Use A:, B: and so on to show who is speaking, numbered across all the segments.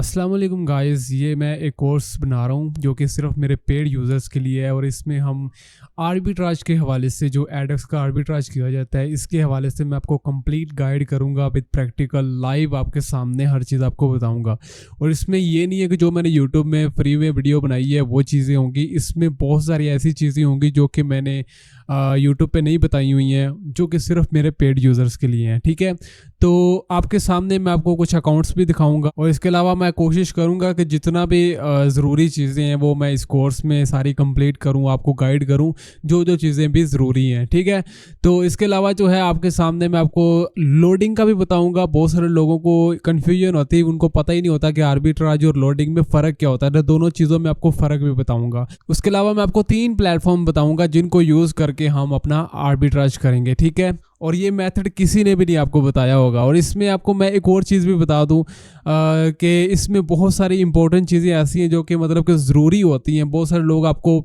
A: अस्सलाम वालेकुम गाइस, ये मैं एक कोर्स बना रहा हूँ जो कि सिर्फ मेरे पेड यूज़र्स के लिए है। और इसमें हम आर्बिट्राज के हवाले से, जो एडेक्स का आर्बिट्राज किया जाता है, इसके हवाले से मैं आपको कंप्लीट गाइड करूँगा विद प्रैक्टिकल लाइव आपके सामने हर चीज़ आपको बताऊँगा। और इसमें ये नहीं है कि जो मैंने यूट्यूब में फ्री में वीडियो बनाई है वो चीज़ें होंगी। इसमें बहुत सारी ऐसी चीज़ें होंगी जो कि मैंने यूट्यूब पे नहीं बताई हुई हैं, जो कि सिर्फ मेरे पेड यूज़र्स के लिए हैं। ठीक है, तो आपके सामने मैं आपको कुछ अकाउंट्स भी दिखाऊंगा और इसके अलावा मैं कोशिश करूंगा कि जितना भी ज़रूरी चीज़ें हैं वो मैं इस कोर्स में सारी कंप्लीट करूं, आपको गाइड करूं जो जो चीज़ें भी ज़रूरी हैं। ठीक है, तो इसके अलावा जो है आपके सामने मैं आपको लोडिंग का भी बताऊंगा। बहुत सारे लोगों को कन्फ्यूजन होती है, उनको पता ही नहीं होता कि आर्बिट्राज और लोडिंग में फ़र्क क्या होता है। तो दोनों चीज़ों में आपको फ़र्क भी बताऊँगा। उसके अलावा मैं आपको 3 प्लेटफॉर्म बताऊँगा जिनको यूज़ करके हम अपना आर्बिट्राज करेंगे। ठीक है, और ये मेथड किसी ने भी नहीं आपको बताया होगा। और इसमें आपको मैं एक और चीज़ भी बता दूं कि इसमें बहुत सारी इंपॉर्टेंट चीज़ें ऐसी हैं जो कि मतलब कि ज़रूरी होती हैं। बहुत सारे लोग आपको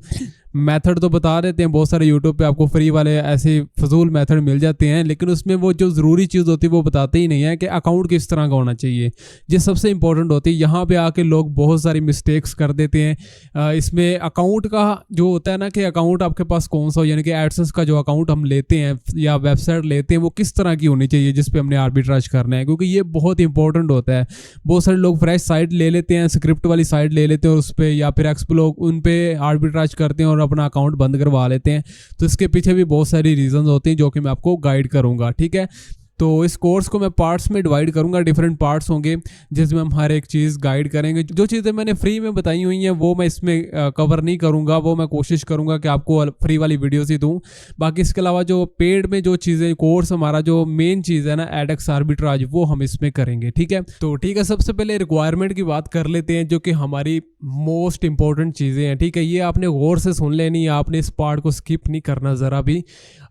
A: मेथड तो बता देते हैं, बहुत सारे यूट्यूब पे आपको फ्री वाले ऐसे फजूल मेथड मिल जाते हैं, लेकिन उसमें वो जो ज़रूरी चीज़ होती है वो बताते ही नहीं है कि अकाउंट किस तरह का होना चाहिए। ये सबसे इंपॉर्टेंट होती है। यहाँ पे आके लोग बहुत सारी मिस्टेक्स कर देते हैं। इसमें अकाउंट का जो होता है ना, कि अकाउंट आपके पास कौन सा हो, यानी कि एडसेंस का जो अकाउंट हम लेते हैं या वेबसाइट लेते हैं वो किस तरह की होनी चाहिए जिस पे हमने आर्बिट्राज करना है, क्योंकि ये बहुत इंपॉर्टेंट होता है। बहुत सारे लोग फ्रेश साइट ले लेते हैं, स्क्रिप्ट वाली साइट ले लेते हैं और उस पर, या फिर एक्सप्लोग उन पे आर्बिट्राज करते हैं और अपना अकाउंट बंद करवा लेते हैं। तो इसके पीछे भी बहुत सारी रीजंस होती हैं जो कि मैं आपको गाइड करूंगा। ठीक है, तो इस कोर्स को मैं पार्ट्स में डिवाइड करूंगा, डिफरेंट पार्ट्स होंगे जिसमें हम हर एक चीज़ गाइड करेंगे। जो चीज़ें मैंने फ्री में बताई हुई हैं वो मैं इसमें कवर नहीं करूंगा, वो मैं कोशिश करूंगा कि आपको फ्री वाली वीडियोस ही दूं। बाकी इसके अलावा जो पेड में जो चीज़ें, कोर्स हमारा जो मेन चीज़ है ना, एडेक्स आर्बिट्राज, वो हम इसमें करेंगे। ठीक है, तो ठीक है, सबसे पहले रिक्वायरमेंट की बात कर लेते हैं जो कि हमारी मोस्ट इंपॉर्टेंट चीज़ें हैं। ठीक है, ये आपने गौर से सुन लेनी है, आपने इस पार्ट को स्किप नहीं करना ज़रा भी।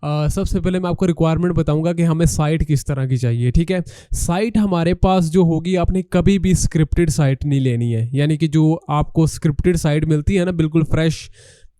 A: सबसे पहले मैं आपको रिक्वायरमेंट बताऊंगा कि हमें साइट किस तरह की चाहिए। ठीक है, साइट हमारे पास जो होगी, आपने कभी भी स्क्रिप्टेड साइट नहीं लेनी है, यानी कि जो आपको स्क्रिप्टेड साइट मिलती है ना बिल्कुल फ्रेश,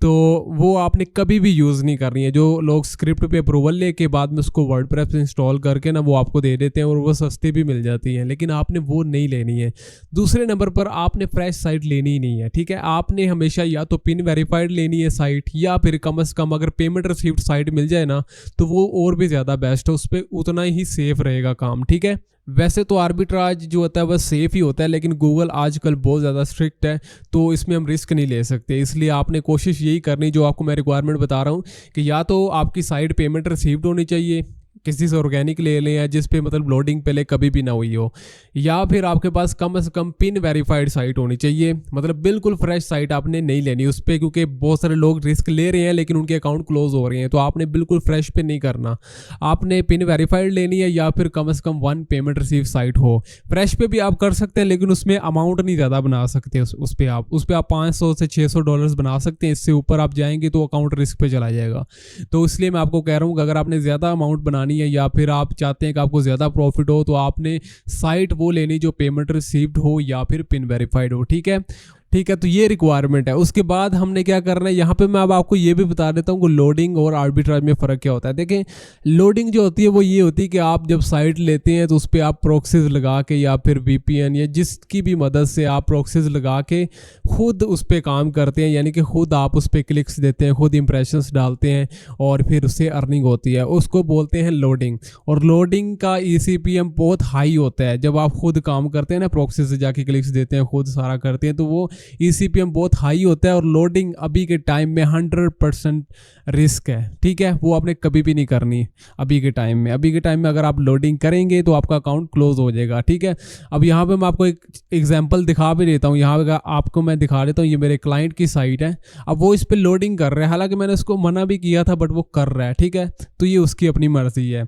A: तो वो आपने कभी भी यूज़ नहीं करनी है। जो लोग स्क्रिप्ट पे अप्रूवल लेके बाद में उसको वर्डप्रेस इंस्टॉल करके ना वो आपको दे देते हैं और वो सस्ती भी मिल जाती हैं, लेकिन आपने वो नहीं लेनी है। दूसरे नंबर पर आपने फ्रेश साइट लेनी ही नहीं है। ठीक है, आपने हमेशा या तो पिन वेरीफाइड लेनी है साइट, या फिर कम से कम अगर पेमेंट रिसीव्ड साइट मिल जाए ना तो वो और भी ज़्यादा बेस्ट है, उस पर उतना ही सेफ रहेगा काम। ठीक है, वैसे तो आर्बिट्राज जो होता है वह सेफ़ ही होता है, लेकिन गूगल आजकल बहुत ज़्यादा स्ट्रिक्ट है, तो इसमें हम रिस्क नहीं ले सकते। इसलिए आपने कोशिश यही करनी, जो आपको मैं रिक्वायरमेंट बता रहा हूँ, कि या तो आपकी साइट पेमेंट रिसीव्ड होनी चाहिए, किसी से ऑर्गेनिक ले लें, या जिस पे मतलब लोडिंग पहले कभी भी ना हुई हो, या फिर आपके पास कम से कम पिन वेरीफाइड साइट होनी चाहिए। मतलब बिल्कुल फ्रेश साइट आपने नहीं लेनी उस पर, क्योंकि बहुत सारे लोग रिस्क ले रहे हैं लेकिन उनके अकाउंट क्लोज हो रहे हैं। तो आपने बिल्कुल फ्रेश पे नहीं करना, आपने पिन वेरीफाइड लेनी है, या फिर कम से कम 1 पेमेंट रिसीव साइट हो। फ्रेश पे भी आप कर सकते हैं, लेकिन उसमें अमाउंट नहीं ज़्यादा बना सकते। उस पर आप 500 से $600 बना सकते हैं। इससे ऊपर आप जाएंगे तो अकाउंट रिस्क पे चला जाएगा। तो इसलिए मैं आपको कह रहा हूँ कि अगर आपने ज़्यादा अमाउंट बनानी है, या फिर आप चाहते हैं कि आपको ज़्यादा प्रॉफिट हो, तो आपने साइट वो लेनी जो पेमेंट रिसीव्ड हो या फिर पिन वेरीफाइड हो। ठीक है, ठीक है, तो ये रिक्वायरमेंट है। उसके बाद हमने क्या करना है, यहाँ पे मैं अब आपको ये भी बता देता हूँ कि लोडिंग और आर्बिट्राज में फ़र्क क्या होता है। देखें, लोडिंग जो होती है वो ये होती है कि आप जब साइट लेते हैं तो उस पर आप प्रॉक्सीज लगा के, या फिर VPN या जिसकी भी मदद से आप प्रॉक्सीज लगा के खुद उस पर काम करते हैं, यानी कि खुद आप उस पर क्लिक्स देते हैं, खुद इंप्रेशंस डालते हैं और फिर उससे अर्निंग होती है। उसको बोलते हैं लोडिंग। और लोडिंग का ECPM बहुत हाई होता है। जब आप खुद काम करते हैं ना, प्रॉक्सी से जाके क्लिक्स देते हैं, खुद सारा करते हैं, तो वो ECPM बहुत हाई होता है। और लोडिंग अभी के टाइम में 100% रिस्क है। ठीक है, वो आपने कभी भी नहीं करनी अभी के टाइम में। अभी के टाइम में अगर आप लोडिंग करेंगे तो आपका अकाउंट क्लोज हो जाएगा। ठीक है, अब यहाँ पे मैं आपको एक एग्जांपल दिखा भी देता हूँ। यहाँ पे आपको मैं दिखा देता हूँ, ये मेरे क्लाइंट की साइट है। अब वो इस पर लोडिंग कर रहा है, हालांकि मैंने उसको मना भी किया था, बट वो कर रहा है। ठीक है, तो ये उसकी अपनी मर्जी है।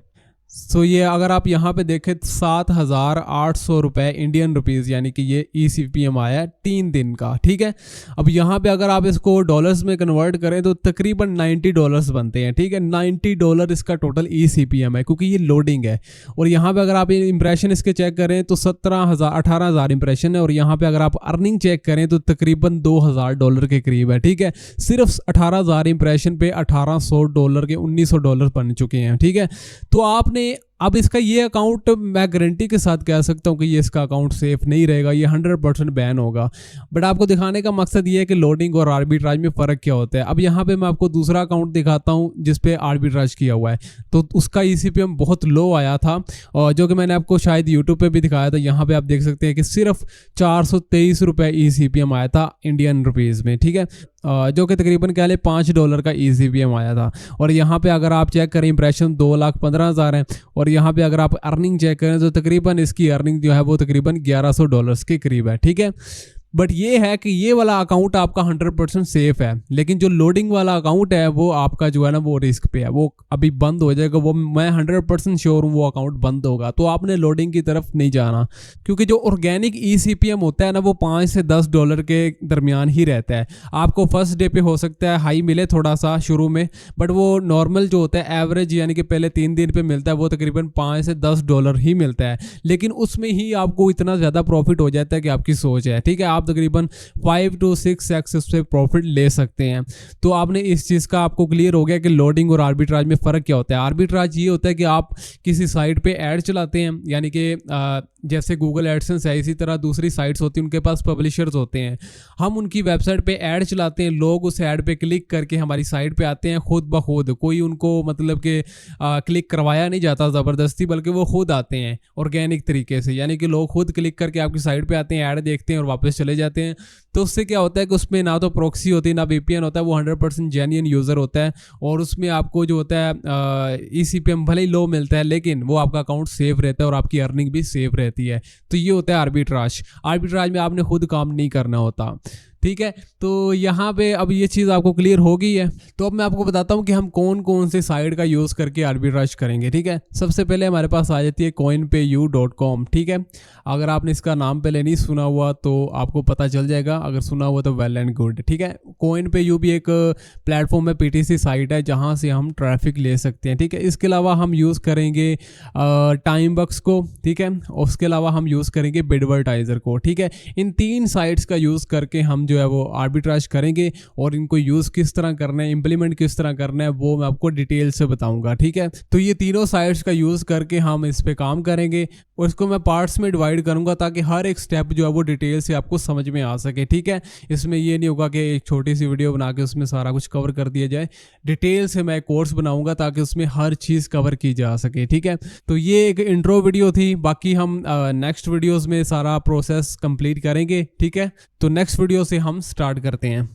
A: सो ये अगर आप यहाँ पे देखें, 7,800 रुपये इंडियन रुपीज़, यानी कि ये ECPM आया है 3 दिन का। ठीक है, अब यहाँ पे अगर आप इसको डॉलर्स में कन्वर्ट करें तो तकरीबन $90 बनते हैं। ठीक है, $90 इसका टोटल ECPM है, क्योंकि ये लोडिंग है। और यहाँ पे अगर आप इंप्रेशन इसके चेक करें तो 18,000 इंप्रेशन है। और यहाँ पे अगर आप अर्निंग चेक करें तो तकरीबन $2,000 के करीब है। ठीक है, सिर्फ 18,000 इंप्रेशन पे $1,800 के $1,900 बन चुके हैं। ठीक है, तो आपने अब इसका ये अकाउंट मैं गारंटी के साथ कह सकता हूँ कि ये इसका अकाउंट सेफ नहीं रहेगा, ये 100% बैन होगा। बट आपको दिखाने का मकसद ये है कि लोडिंग और आर्बिट्राज में फ़र्क क्या होता है। अब यहाँ पे मैं आपको दूसरा अकाउंट दिखाता हूँ जिस पे आर्बिट्राज किया हुआ है, तो उसका ECPM बहुत लो आया था, और जो कि मैंने आपको शायद यूट्यूब पे भी दिखाया था। यहाँ पे आप देख सकते हैं कि सिर्फ 423 रुपये ECPM आया था इंडियन रुपीज़ में, ठीक है, जो कि तकरीबन कह लें $5 का ECPM आया था। और यहाँ पे अगर आप चेक करें इंप्रेशन 2,15,000 है, और यहाँ पे अगर आप अर्निंग चेक करें तो तकरीबन इसकी अर्निंग जो है वो तकरीबन $1100 के करीब है, ठीक है। बट ये है कि ये वाला अकाउंट आपका 100% सेफ है, लेकिन जो लोडिंग वाला अकाउंट है वो आपका जो है ना वो रिस्क पे है, वो अभी बंद हो जाएगा। वो मैं 100% श्योर हूँ वो अकाउंट बंद होगा, तो आपने लोडिंग की तरफ नहीं जाना, क्योंकि जो ऑर्गेनिक ECPM होता है ना वो $5 से $10 के दरमियान ही रहता है। आपको फर्स्ट डे पे हो सकता है हाई मिले थोड़ा सा शुरू में, बट वो नॉर्मल जो होता है एवरेज यानी कि पहले 3 दिन पे मिलता है वो तकरीबन $5 से $10 ही मिलता है, लेकिन उसमें ही आपको इतना ज़्यादा प्रॉफिट हो जाता है कि आपकी सोच है, ठीक है। आप तकरीबन 5 to 6x उससे प्रॉफिट ले सकते हैं। तो आपने इस चीज़ का आपको क्लियर हो गया कि लोडिंग और आर्बिट्राज में फ़र्क क्या होता है। आर्बिट्राज ये होता है कि आप किसी साइट पे ऐड चलाते हैं, यानी कि जैसे गूगल एडसेंस है, इसी तरह दूसरी साइट्स होती हैं, उनके पास पब्लिशर्स होते हैं। हम उनकी वेबसाइट पे ऐड चलाते हैं, लोग उस ऐड पे क्लिक करके हमारी साइट पे आते हैं खुद ब खुद, कोई उनको मतलब कि क्लिक करवाया नहीं जाता ज़बरदस्ती, बल्कि वो खुद आते हैं ऑर्गेनिक तरीके से, यानी कि लोग खुद क्लिक करके आपकी साइट पे आते हैं, ऐड देखते हैं और वापस चले जाते हैं। तो उससे क्या होता है कि उसमें ना तो प्रॉक्सी होती है ना VPN होता है, वो 100% जेन्युइन यूज़र होता है, और उसमें आपको जो होता है ECPM भले ही लो मिलता है, लेकिन वो आपका अकाउंट सेफ रहता है और आपकी अर्निंग भी सेफ रहती है। तो ये होता है आर्बिट्राज। आर्बिट्राज में आपने खुद काम नहीं करना होता, ठीक है। तो यहाँ पे अब ये चीज़ आपको क्लियर हो गई है। तो अब मैं आपको बताता हूँ कि हम कौन कौन से साइट का यूज़ करके आर्बिट्राज करेंगे, ठीक है। सबसे पहले हमारे पास आ जाती है coinpayu.com, ठीक है। अगर आपने इसका नाम पहले नहीं सुना हुआ तो आपको पता चल जाएगा, अगर सुना हुआ तो वेल एंड गुड, ठीक है। coinpayu भी एक प्लेटफॉर्म है, PTC साइट है, जहाँ से हम ट्रैफिक ले सकते हैं, ठीक है। इसके अलावा हम यूज़ करेंगे टाइमबक्स को, ठीक है, और उसके अलावा हम यूज़ करेंगे बिडवर्टाइजर को, ठीक है। इन 3 साइट्स का यूज़ करके हम जो है वो आर्बिट्राज करेंगे, और इनको यूज़ किस तरह करना है, इंप्लीमेंट किस तरह करना है, वो मैं आपको डिटेल से बताऊंगा, ठीक है। तो ये तीनों साइट्स का यूज़ करके हम इस पे काम करेंगे, और इसको मैं पार्ट्स में डिवाइड करूंगा ताकि हर एक स्टेप जो है वो डिटेल से आपको समझ में आ सके, ठीक है। इसमें ये नहीं होगा कि एक छोटी सी वीडियो बना के उसमें सारा कुछ कवर कर दिया जाए, डिटेल से मैं कोर्स बनाऊंगा ताकि उसमें हर चीज़ कवर की जा सके, ठीक है। तो ये एक इंट्रो वीडियो थी, बाकी हम नेक्स्ट वीडियोज़ में सारा प्रोसेस कंप्लीट करेंगे, ठीक है। तो नेक्स्ट वीडियो से हम स्टार्ट करते हैं।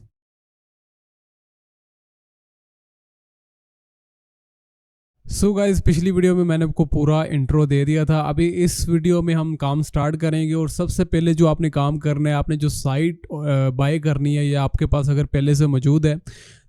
A: सो गाइज, पिछली वीडियो में मैंने आपको पूरा इंट्रो दे दिया था। अभी इस वीडियो में हम काम स्टार्ट करेंगे, और सबसे पहले जो आपने काम करना है, आपने जो साइट बाय करनी है या आपके पास अगर पहले से मौजूद है,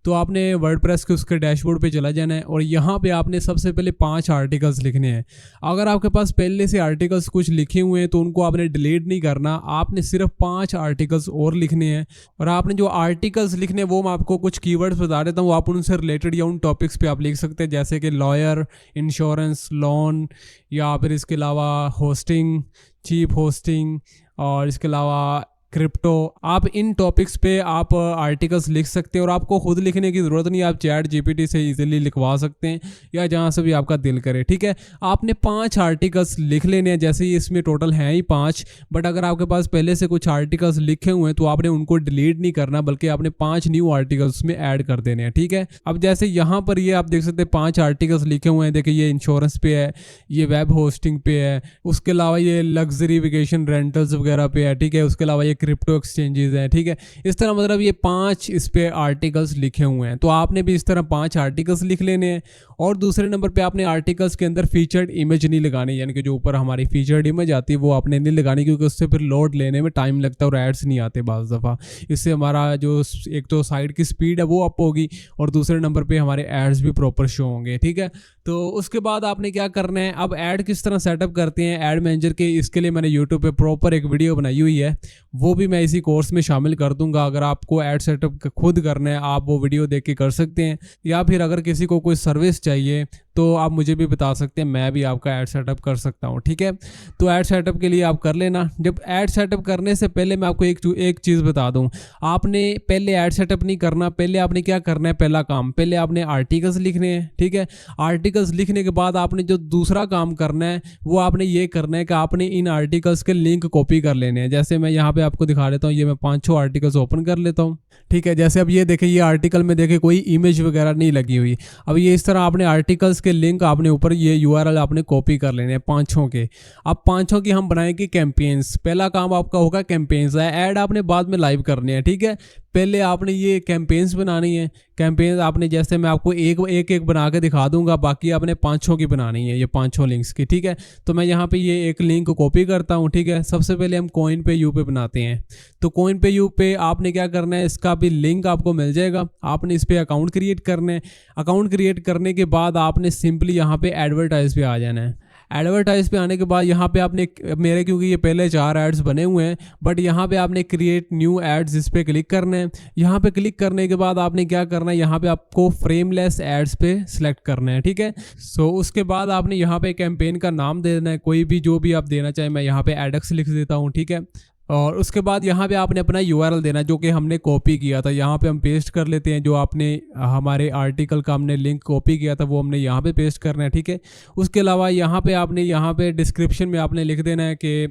A: तो आपने वर्डप्रेस के उसके डैशबोर्ड पे चला जाना है, और यहाँ पे आपने सबसे पहले 5 आर्टिकल्स लिखने हैं। अगर आपके पास पहले से आर्टिकल्स कुछ लिखे हुए हैं तो उनको आपने डिलीट नहीं करना, आपने सिर्फ 5 आर्टिकल्स और लिखने हैं। और आपने जो आर्टिकल्स लिखने हैं वो मैं आपको कुछ कीवर्ड्स बता देता हूँ, आप उनसे रिलेटेड या उन टॉपिक्स पे आप लिख सकते हैं, जैसे कि लॉयर, इंश्योरेंस, लोन, या फिर इसके अलावा होस्टिंग, चीप होस्टिंग, और इसके अलावा क्रिप्टो। आप इन टॉपिक्स पे आप आर्टिकल्स लिख सकते हैं, और आपको खुद लिखने की ज़रूरत नहीं, आप चैट GPT से इजीली लिखवा सकते हैं, या जहाँ से भी आपका दिल करे, ठीक है। आपने 5 आर्टिकल्स लिख लेने हैं, जैसे ही इसमें टोटल हैं ही 5, बट अगर आपके पास पहले से कुछ आर्टिकल्स लिखे हुए हैं तो आपने उनको डिलीट नहीं करना, बल्कि आपने 5 न्यू आर्टिकल्स में ऐड कर देने हैं, ठीक है। अब जैसे यहाँ पर ये आप देख सकते हैं 5 आर्टिकल्स लिखे हुए हैं। देखिए, ये इंश्योरेंस पे है, ये वेब होस्टिंग पे है, उसके अलावा ये लग्जरी वेकेशन रेंटल्स वगैरह पे है, ठीक है। उसके अलावा ये क्रिप्टो एक्सचेंजेस हैं, ठीक है। इस तरह मतलब ये 5 इस पे आर्टिकल्स लिखे हुए हैं, तो आपने भी इस तरह 5 आर्टिकल्स लिख लेने हैं। और दूसरे नंबर पे आपने आर्टिकल्स के अंदर फीचर्ड इमेज नहीं लगानी, यानी कि जो ऊपर हमारी फीचर्ड इमेज आती है वो आपने नहीं लगानी, क्योंकि उससे फिर लोड लेने में टाइम लगता है और एड्स नहीं आते बाज़ दफ़ा। इससे हमारा जो एक तो साइट की स्पीड है वो अप होगी, और दूसरे नंबर पे हमारे एड्स भी प्रॉपर शो होंगे, ठीक है। तो उसके बाद आपने क्या करना है, अब ऐड किस तरह सेटअप करते हैं ऐड मैनेजर के, इसके लिए मैंने यूट्यूब पे प्रॉपर एक वीडियो बनाई हुई है, वो भी मैं इसी कोर्स में शामिल कर दूंगा। अगर आपको ऐड सेटअप खुद करना है, आप वो वीडियो देख के कर सकते हैं, या फिर अगर किसी को कोई सर्विस चाहिए तो आप मुझे भी बता सकते हैं, मैं भी आपका ऐड सेटअप कर सकता हूँ, ठीक है। तो ऐड सेटअप के लिए आप कर लेना। जब ऐड सेटअप करने से पहले मैं आपको एक चीज़ बता दूँ, आपने पहले ऐड सेटअप नहीं करना, पहले आपने क्या करना है, पहला काम पहले आपने आर्टिकल्स लिखने हैं, ठीक है। आर्टिकल्स लिखने के बाद आपने जो दूसरा काम करना है वो आपने ये करना है कि आपने इन आर्टिकल्स के लिंक कॉपी कर लेने हैं। जैसे मैं यहाँ पे आपको दिखा देता हूँ, ये मैं 5-6 आर्टिकल्स ओपन कर लेता हूँ, ठीक है। जैसे अब ये देखें, ये आर्टिकल में देखें कोई इमेज वगैरह नहीं लगी हुई। अब ये इस तरह आपने आर्टिकल्स के लिंक आपने ऊपर ये यूआरएल आपने कॉपी कर लेने हैं 5-6 के। अब 5-6 की हम बनाएंगे कैंपेन्स। पहला काम आपका होगा कैंपेन्स है, ऐड आपने बाद में लाइव करने हैं, ठीक है। पहले आपने ये कैंपेन्स बनानी है। कैंपेन्स आपने, जैसे मैं आपको एक बना के दिखा दूंगा, बाकी आपने 5-6 की बनानी है, ये 5-6 लिंक्स की, ठीक है। तो मैं यहाँ पे ये एक लिंक कॉपी करता हूँ, ठीक है। सबसे पहले हम कॉइन पे यू पे बनाते हैं। तो कॉइन पे यू पे आपने क्या करना है, इसका भी लिंक आपको मिल जाएगा। आपने इस पर अकाउंट क्रिएट करना है। अकाउंट क्रिएट करने के बाद आपने सिंपली यहाँ पे एडवर्टाइज पे आ जाना है। एडवर्टाइज पे आने के बाद यहाँ पे आपने, मेरे क्योंकि ये पहले 4 एड्स बने हुए हैं, बट यहाँ पे आपने क्रिएट न्यू एड्स इस पे क्लिक करना है। यहाँ पे क्लिक करने के बाद आपने क्या करना है, यहाँ पे आपको फ्रेमलेस एड्स पे सिलेक्ट करना है, ठीक है। सो उसके बाद आपने यहाँ पे कैंपेन का नाम दे देना है, कोई भी जो भी आप देना चाहें। मैं यहाँ पे एडक्स लिख देता हूँ, ठीक है। और उसके बाद यहाँ पे आपने अपना यूआरएल देना है जो कि हमने कॉपी किया था। यहाँ पे हम पेस्ट कर लेते हैं, जो आपने हमारे आर्टिकल का हमने लिंक कॉपी किया था वो हमने यहाँ पे पेस्ट करना है, ठीक है। उसके अलावा यहाँ पे आपने यहाँ पे डिस्क्रिप्शन में आपने लिख देना है कि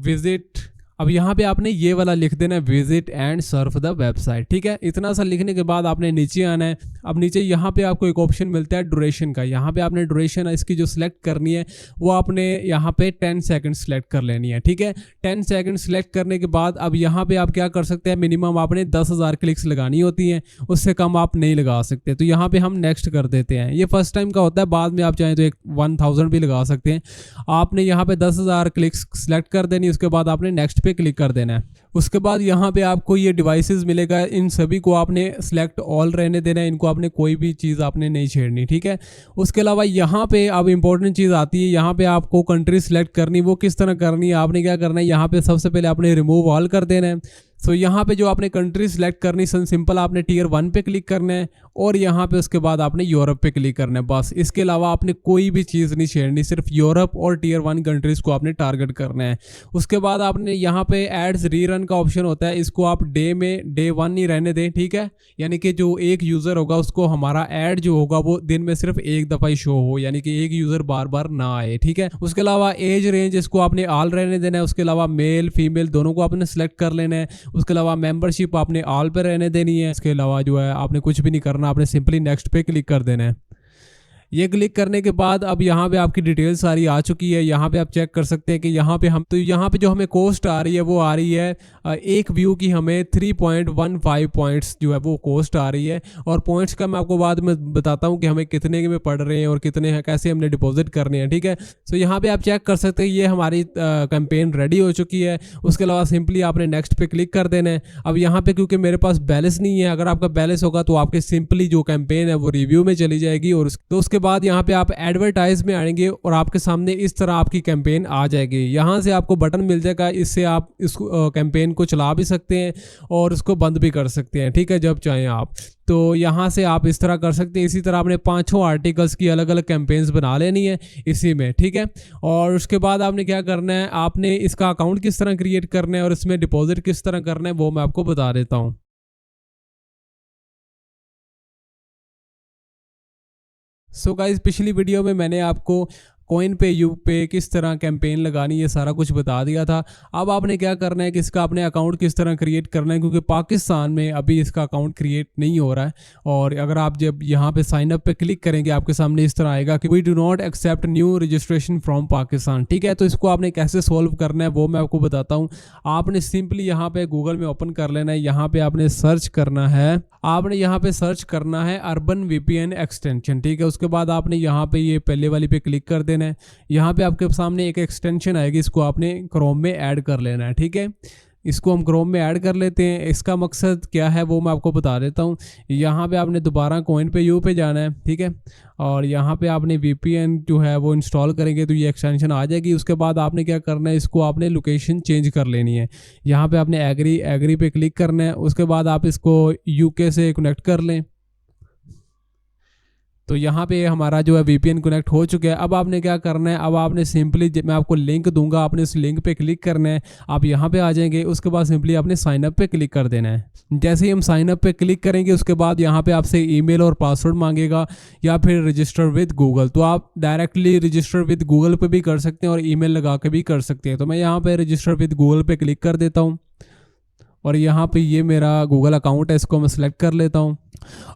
A: विजिट, अब यहाँ पे आपने ये वाला लिख देना है, visit and Surf the website, ठीक है। इतना सा लिखने के बाद आपने नीचे आना है। अब नीचे यहाँ पे आपको एक ऑप्शन मिलता है ड्यूरेशन का। यहाँ पे आपने ड्यूरेशन इसकी जो सिलेक्ट करनी है वो आपने यहाँ पे 10 सेकंड सेलेक्ट कर लेनी है, ठीक है। 10 सेकंड सेलेक्ट करने के बाद अब यहाँ पे आप क्या कर सकते हैं, मिनिमम आपने 10,000 क्लिक्स लगानी होती हैं, उससे कम आप नहीं लगा सकते। तो यहाँ पे हम नेक्स्ट कर देते हैं। ये फर्स्ट टाइम का होता है, बाद में आप चाहें तो 1000 भी लगा सकते हैं। आपने यहाँ पे 10,000 क्लिक्स सेलेक्ट कर देनी, उसके बाद आपने नेक्स्ट पे क्लिक कर देना है। उसके बाद यहाँ पे आपको ये डिवाइसेस मिलेगा, इन सभी को आपने सेलेक्ट ऑल रहने देना है, इनको आपने कोई भी चीज़ आपने नहीं छेड़नी, ठीक है। उसके अलावा यहाँ पे अब इंपॉर्टेंट चीज़ आती है, यहाँ पे आपको कंट्री सेलेक्ट करनी, वो किस तरह करनी है, आपने क्या करना है, यहाँ पे सबसे पहले आपने रिमूव ऑल कर देना है। सो यहाँ पे जो आपने कंट्री सेलेक्ट करनी, सिंपल आपने टियर 1 पे क्लिक करना है और यहाँ पे उसके बाद आपने यूरोप पे क्लिक करना है, बस। इसके अलावा आपने कोई भी चीज़ नहीं छेड़नी, सिर्फ यूरोप और टियर 1 कंट्रीज़ को आपने टारगेट करना है। उसके बाद आपने यहाँ पे एड्स रीरन का ऑप्शन होता है, इसको आप डे 1 नहीं रहने दें, ठीक है। यानी कि जो एक यूज़र होगा उसको हमारा ऐड जो होगा वो दिन में सिर्फ एक दफ़ा ही शो हो, यानी कि एक यूज़र बार बार ना आए, ठीक है। उसके अलावा एज रेंज इसको आपने ऑल रहने देना है। उसके अलावा मेल फीमेल दोनों को आपने सेलेक्ट कर लेना है। उसके अलावा मेंबरशिप आपने ऑल पे रहने देनी है। इसके अलावा जो है आपने कुछ भी नहीं करना, आपने सिंपली नेक्स्ट पे क्लिक कर देना है। ये क्लिक करने के बाद अब यहाँ पे आपकी डिटेल सारी आ चुकी है। यहाँ पे आप चेक कर सकते हैं कि यहाँ पे यहाँ पे जो हमें कॉस्ट आ रही है वो आ रही है एक व्यू की हमें 3.15 पॉइंट्स जो है वो कॉस्ट आ रही है। और पॉइंट्स का मैं आपको बाद में बताता हूँ कि हमें कितने के में पड़ रहे हैं और कितने हैं, कैसे हमने डिपॉजिट करने हैं, ठीक है। सो यहाँ पे आप चेक कर सकते हैं ये हमारी कैंपेन रेडी हो चुकी है। उसके अलावा सिंपली आपने नेक्स्ट पे क्लिक कर देना है। अब यहाँ पे क्योंकि मेरे पास बैलेंस नहीं है, अगर आपका बैलेंस होगा तो आपके सिंपली जो कैंपेन है वो रिव्यू में चली जाएगी और तो उसके बाद यहाँ पे आप एडवर्टाइज में आएंगे और आपके सामने इस तरह आपकी कैंपेन आ जाएगी। यहाँ से आपको बटन मिल जाएगा, इससे आप इस कैंपेन को चला भी सकते हैं और उसको बंद भी कर सकते हैं, ठीक है, जब चाहें आप। तो यहाँ से आप इस तरह कर सकते हैं। इसी तरह आपने 5-6 आर्टिकल्स की अलग अलग कैंपेन्स बना लेनी है इसी में, ठीक है। और उसके बाद आपने क्या करना है, आपने इसका अकाउंट किस तरह क्रिएट करना है और इसमें डिपॉजिट किस तरह करना है वो मैं आपको बता देता हूँ। सो गाइस, पिछली वीडियो में मैंने आपको कॉइन पे यू पे किस तरह कैंपेन लगानी है सारा कुछ बता दिया था। अब आपने क्या करना है कि इसका अपने अकाउंट किस तरह क्रिएट करना है, क्योंकि पाकिस्तान में अभी इसका अकाउंट क्रिएट नहीं हो रहा है। और अगर आप जब यहाँ पे साइन अप पे क्लिक करेंगे आपके सामने इस तरह आएगा कि we do not accept new registration from Pakistan, ठीक है। तो इसको आपने कैसे सोल्व करना है वो मैं आपको बताता हूँ। आपने सिंपली यहाँ पे गूगल में ओपन कर लेना है। यहाँ पे आपने सर्च करना है, अर्बन वीपीएन एक्सटेंशन, ठीक है। उसके बाद आपने यहाँ पे ये पहले वाली पे क्लिक कर देना है। यहाँ पे आपके सामने एक एक्सटेंशन आएगी, इसको आपने क्रोम में ऐड कर लेना है, ठीक है। इसको हम क्रोम में ऐड कर लेते हैं। इसका मकसद क्या है वो मैं आपको बता देता हूँ। यहाँ पे आपने दोबारा कॉइन पे यू पे जाना है, ठीक है। और यहाँ पे आपने VPN जो है वो इंस्टॉल करेंगे तो ये एक्सटेंशन आ जाएगी। उसके बाद आपने क्या करना है, इसको आपने लोकेशन चेंज कर लेनी है। यहाँ पे आपने एग्री पे क्लिक करना है। उसके बाद आप इसको UK से कनेक्ट कर लें। तो यहाँ पे हमारा जो है VPN कनेक्ट हो चुका है। अब आपने क्या करना है, अब आपने सिंपली मैं आपको लिंक दूंगा, आपने उस लिंक पे क्लिक करना है। आप यहाँ पे आ जाएंगे, उसके बाद सिंपली आपने साइन अप पे क्लिक कर देना है। जैसे ही हम साइन अप पे क्लिक करेंगे उसके बाद यहाँ पे आपसे ईमेल और पासवर्ड मांगेगा या फिर रजिस्टर विद गूगल। तो आप डायरेक्टली रजिस्टर विद गूगल पे भी कर सकते हैं और ईमेल लगा के भी कर सकते हैं। तो मैं यहाँ पे रजिस्टर विद गूगल पे क्लिक कर देता हूँ और यहाँ पे ये मेरा गूगल अकाउंट है, इसको मैं सिलेक्ट कर लेता हूँ।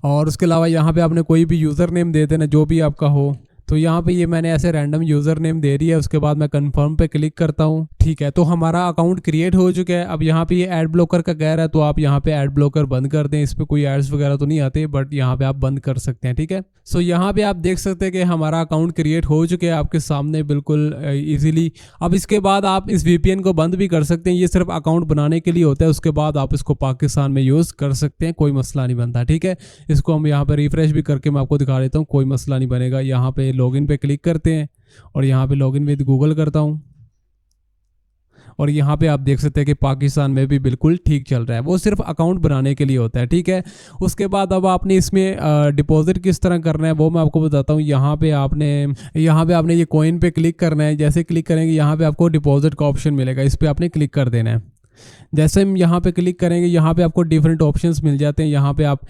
A: और उसके अलावा यहाँ पे आपने कोई भी यूज़र नेम दे देना जो भी आपका हो। तो यहाँ पे ये मैंने ऐसे रैंडम यूज़र नेम दे दिया है। उसके बाद मैं कंफर्म पे क्लिक करता हूँ। ठीक है, तो हमारा अकाउंट क्रिएट हो चुका है। अब यहाँ पे ये ऐड ब्लॉकर का कह रहा है, तो आप यहाँ पे ऐड ब्लॉकर बंद कर दें। इस पर कोई एड्स वगैरह तो नहीं आते, बट यहाँ पे आप बंद कर सकते हैं। ठीक है, सो यहाँ पे आप देख सकते हैं कि हमारा अकाउंट क्रिएट हो चुके हैं आपके सामने बिल्कुल ईजिली। अब इसके बाद आप इस VPN को बंद भी कर सकते हैं, ये सिर्फ अकाउंट बनाने के लिए होता है। उसके बाद आप इसको पाकिस्तान में यूज़ कर सकते हैं, कोई मसला नहीं बनता। ठीक है, इसको हम यहाँ पर रिफ्रेश भी करके मैं आपको दिखा देता हूँ, कोई मसला नहीं बनेगा। यहाँ पे लॉगिन पे क्लिक करते हैं और यहाँ पे लॉगिन विद गूगल करता हूँ और यहाँ पे आप देख सकते हैं कि पाकिस्तान में भी बिल्कुल ठीक चल रहा है। वो सिर्फ अकाउंट बनाने के लिए होता है। ठीक है, उसके बाद अब आपने इसमें डिपॉजिट किस तरह करना है वो मैं आपको बताता हूँ। यहाँ पे आपने ये कॉइन पे क्लिक करना है। जैसे क्लिक करेंगे यहाँ पे आपको डिपॉजिट का ऑप्शन मिलेगा, इस पर आपने क्लिक कर देना है। जैसे हम यहाँ पे क्लिक करेंगे यहाँ पे आपको डिफरेंट ऑप्शंस मिल जाते हैं। यहाँ पे आप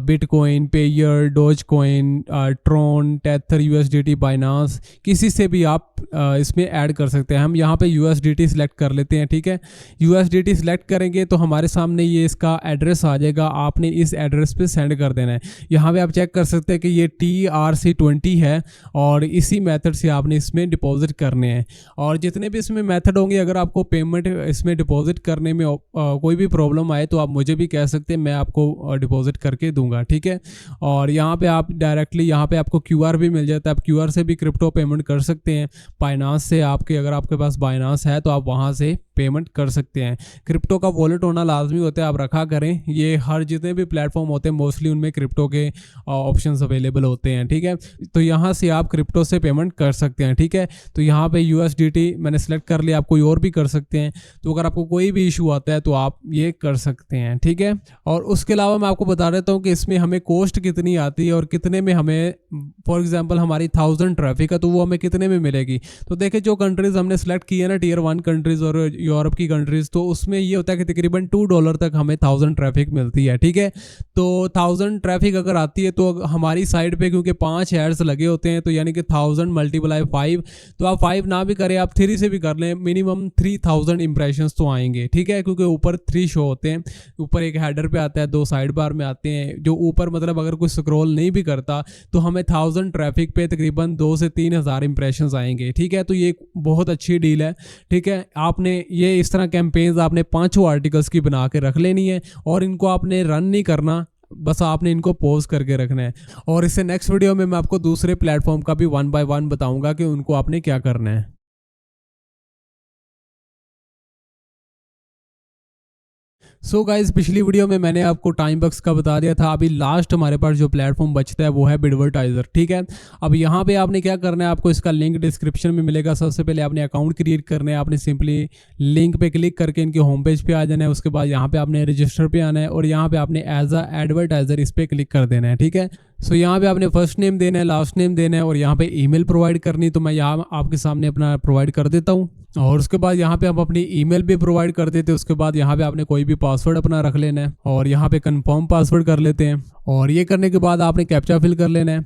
A: bitcoin, pair, dose coin, Tron, tether, USDT, Binance, किसी से भी आप इसमें ऐड कर सकते हैं। हम यहाँ पे USDT सिलेक्ट कर लेते हैं। ठीक है, USDT सिलेक्ट करेंगे तो हमारे सामने ये इसका एड्रेस आ जाएगा, आपने इस एड्रेस पे सेंड कर देना है। यहाँ पे आप चेक कर सकते हैं कि ये TRC20 है और इसी मेथड से आपने इसमें डिपॉजिट करने हैं। और जितने भी इसमें मेथड होंगे, अगर आपको पेमेंट इसमें डिपॉजिट करने में कोई भी प्रॉब्लम आए तो आप मुझे भी कह सकते हैं, मैं आपको डिपॉजिट करके दूंगा। ठीक है, और यहाँ पे आप डायरेक्टली यहाँ पे आपको QR भी मिल जाता है, आप QR से भी क्रिप्टो पेमेंट कर सकते हैं। बाइनांस से अगर आपके पास बाइनांस है तो आप वहाँ से पेमेंट कर सकते हैं। क्रिप्टो का वॉलेट होना लाजमी होता है, आप रखा करें। ये हर जितने भी प्लेटफॉर्म होते हैं मोस्टली उनमें क्रिप्टो के ऑप्शंस अवेलेबल होते हैं। ठीक है, तो यहाँ से आप क्रिप्टो से पेमेंट कर सकते हैं। ठीक है, तो यहाँ पे USDT मैंने सेलेक्ट कर लिया, आप कोई और भी कर सकते हैं। तो अगर आपको कोई भी इशू आता है तो आप ये कर सकते हैं। ठीक है, और उसके अलावा मैं आपको बता देता हूँ कि इसमें हमें कॉस्ट कितनी आती है और कितने में हमें, फॉर एग्जांपल हमारी 1000 ट्रैफिक है तो वो हमें कितने में मिलेगी। तो देखिए जो कंट्रीज़ हमने सेलेक्ट की है ना, Tier 1 कंट्रीज़ और यूरोप की कंट्रीज़, तो उसमें ये होता है कि तकरीबन $2 तक हमें 1000 ट्रैफिक मिलती है। ठीक है, तो 1000 ट्रैफिक अगर आती है तो हमारी साइड पे क्योंकि 5 एड्स लगे होते हैं, तो यानी कि 1000 × 5, तो आप 5 ना भी करें, आप 3 से भी कर लें, मिनिमम 3000 इंप्रेशंस तो आएंगे। ठीक है, क्योंकि ऊपर 3 शो होते हैं, ऊपर एक हेडर पे आता है, 2 साइड बार में आते हैं। जो ऊपर मतलब अगर कोई स्क्रॉल नहीं भी करता तो हमें 1000 ट्रैफिक पे तकरीबन 2 से 3000 इंप्रेशंस आएंगे। ठीक है, तो ये बहुत अच्छी डील है। ठीक है, आपने ये इस तरह कैंपेन्स आपने 5 आर्टिकल्स की बना के रख लेनी है और इनको आपने रन नहीं करना, बस आपने इनको पॉज करके रखना है। और इससे नेक्स्ट वीडियो में मैं आपको दूसरे प्लेटफॉर्म का भी 1 बाय 1 बताऊंगा कि उनको आपने क्या करना है। सो गाइज, पिछली वीडियो में मैंने आपको टाइम बक्स का बता दिया था। अभी लास्ट हमारे पास जो प्लेटफॉर्म बचता है वो है बिडवर्टाइजर। ठीक है, अब यहाँ पे आपने क्या करना है, आपको इसका लिंक डिस्क्रिप्शन में मिलेगा। सबसे पहले आपने अकाउंट क्रिएट करना है, आपने सिंपली लिंक पे क्लिक करके इनके होम पेज पे आ जाना है। उसके बाद यहाँ पे आपने रजिस्टर पे आना है और यहाँ पे आपने एज अ एडवर्टाइजर इस पर क्लिक कर देना है। ठीक है, सो यहाँ पे आपने फर्स्ट नेम देना है, लास्ट नेम देना है और यहाँ पे ईमेल प्रोवाइड करनी। तो मैं यहाँ आपके सामने अपना प्रोवाइड कर देता हूँ और उसके बाद यहाँ पे आप अपनी ईमेल भी प्रोवाइड कर देते हैं। उसके बाद यहाँ पे आपने कोई भी पासवर्ड अपना रख लेना है और यहाँ पे कंफर्म पासवर्ड कर लेते हैं। और ये करने के बाद आपने कैप्चा फिल कर लेना है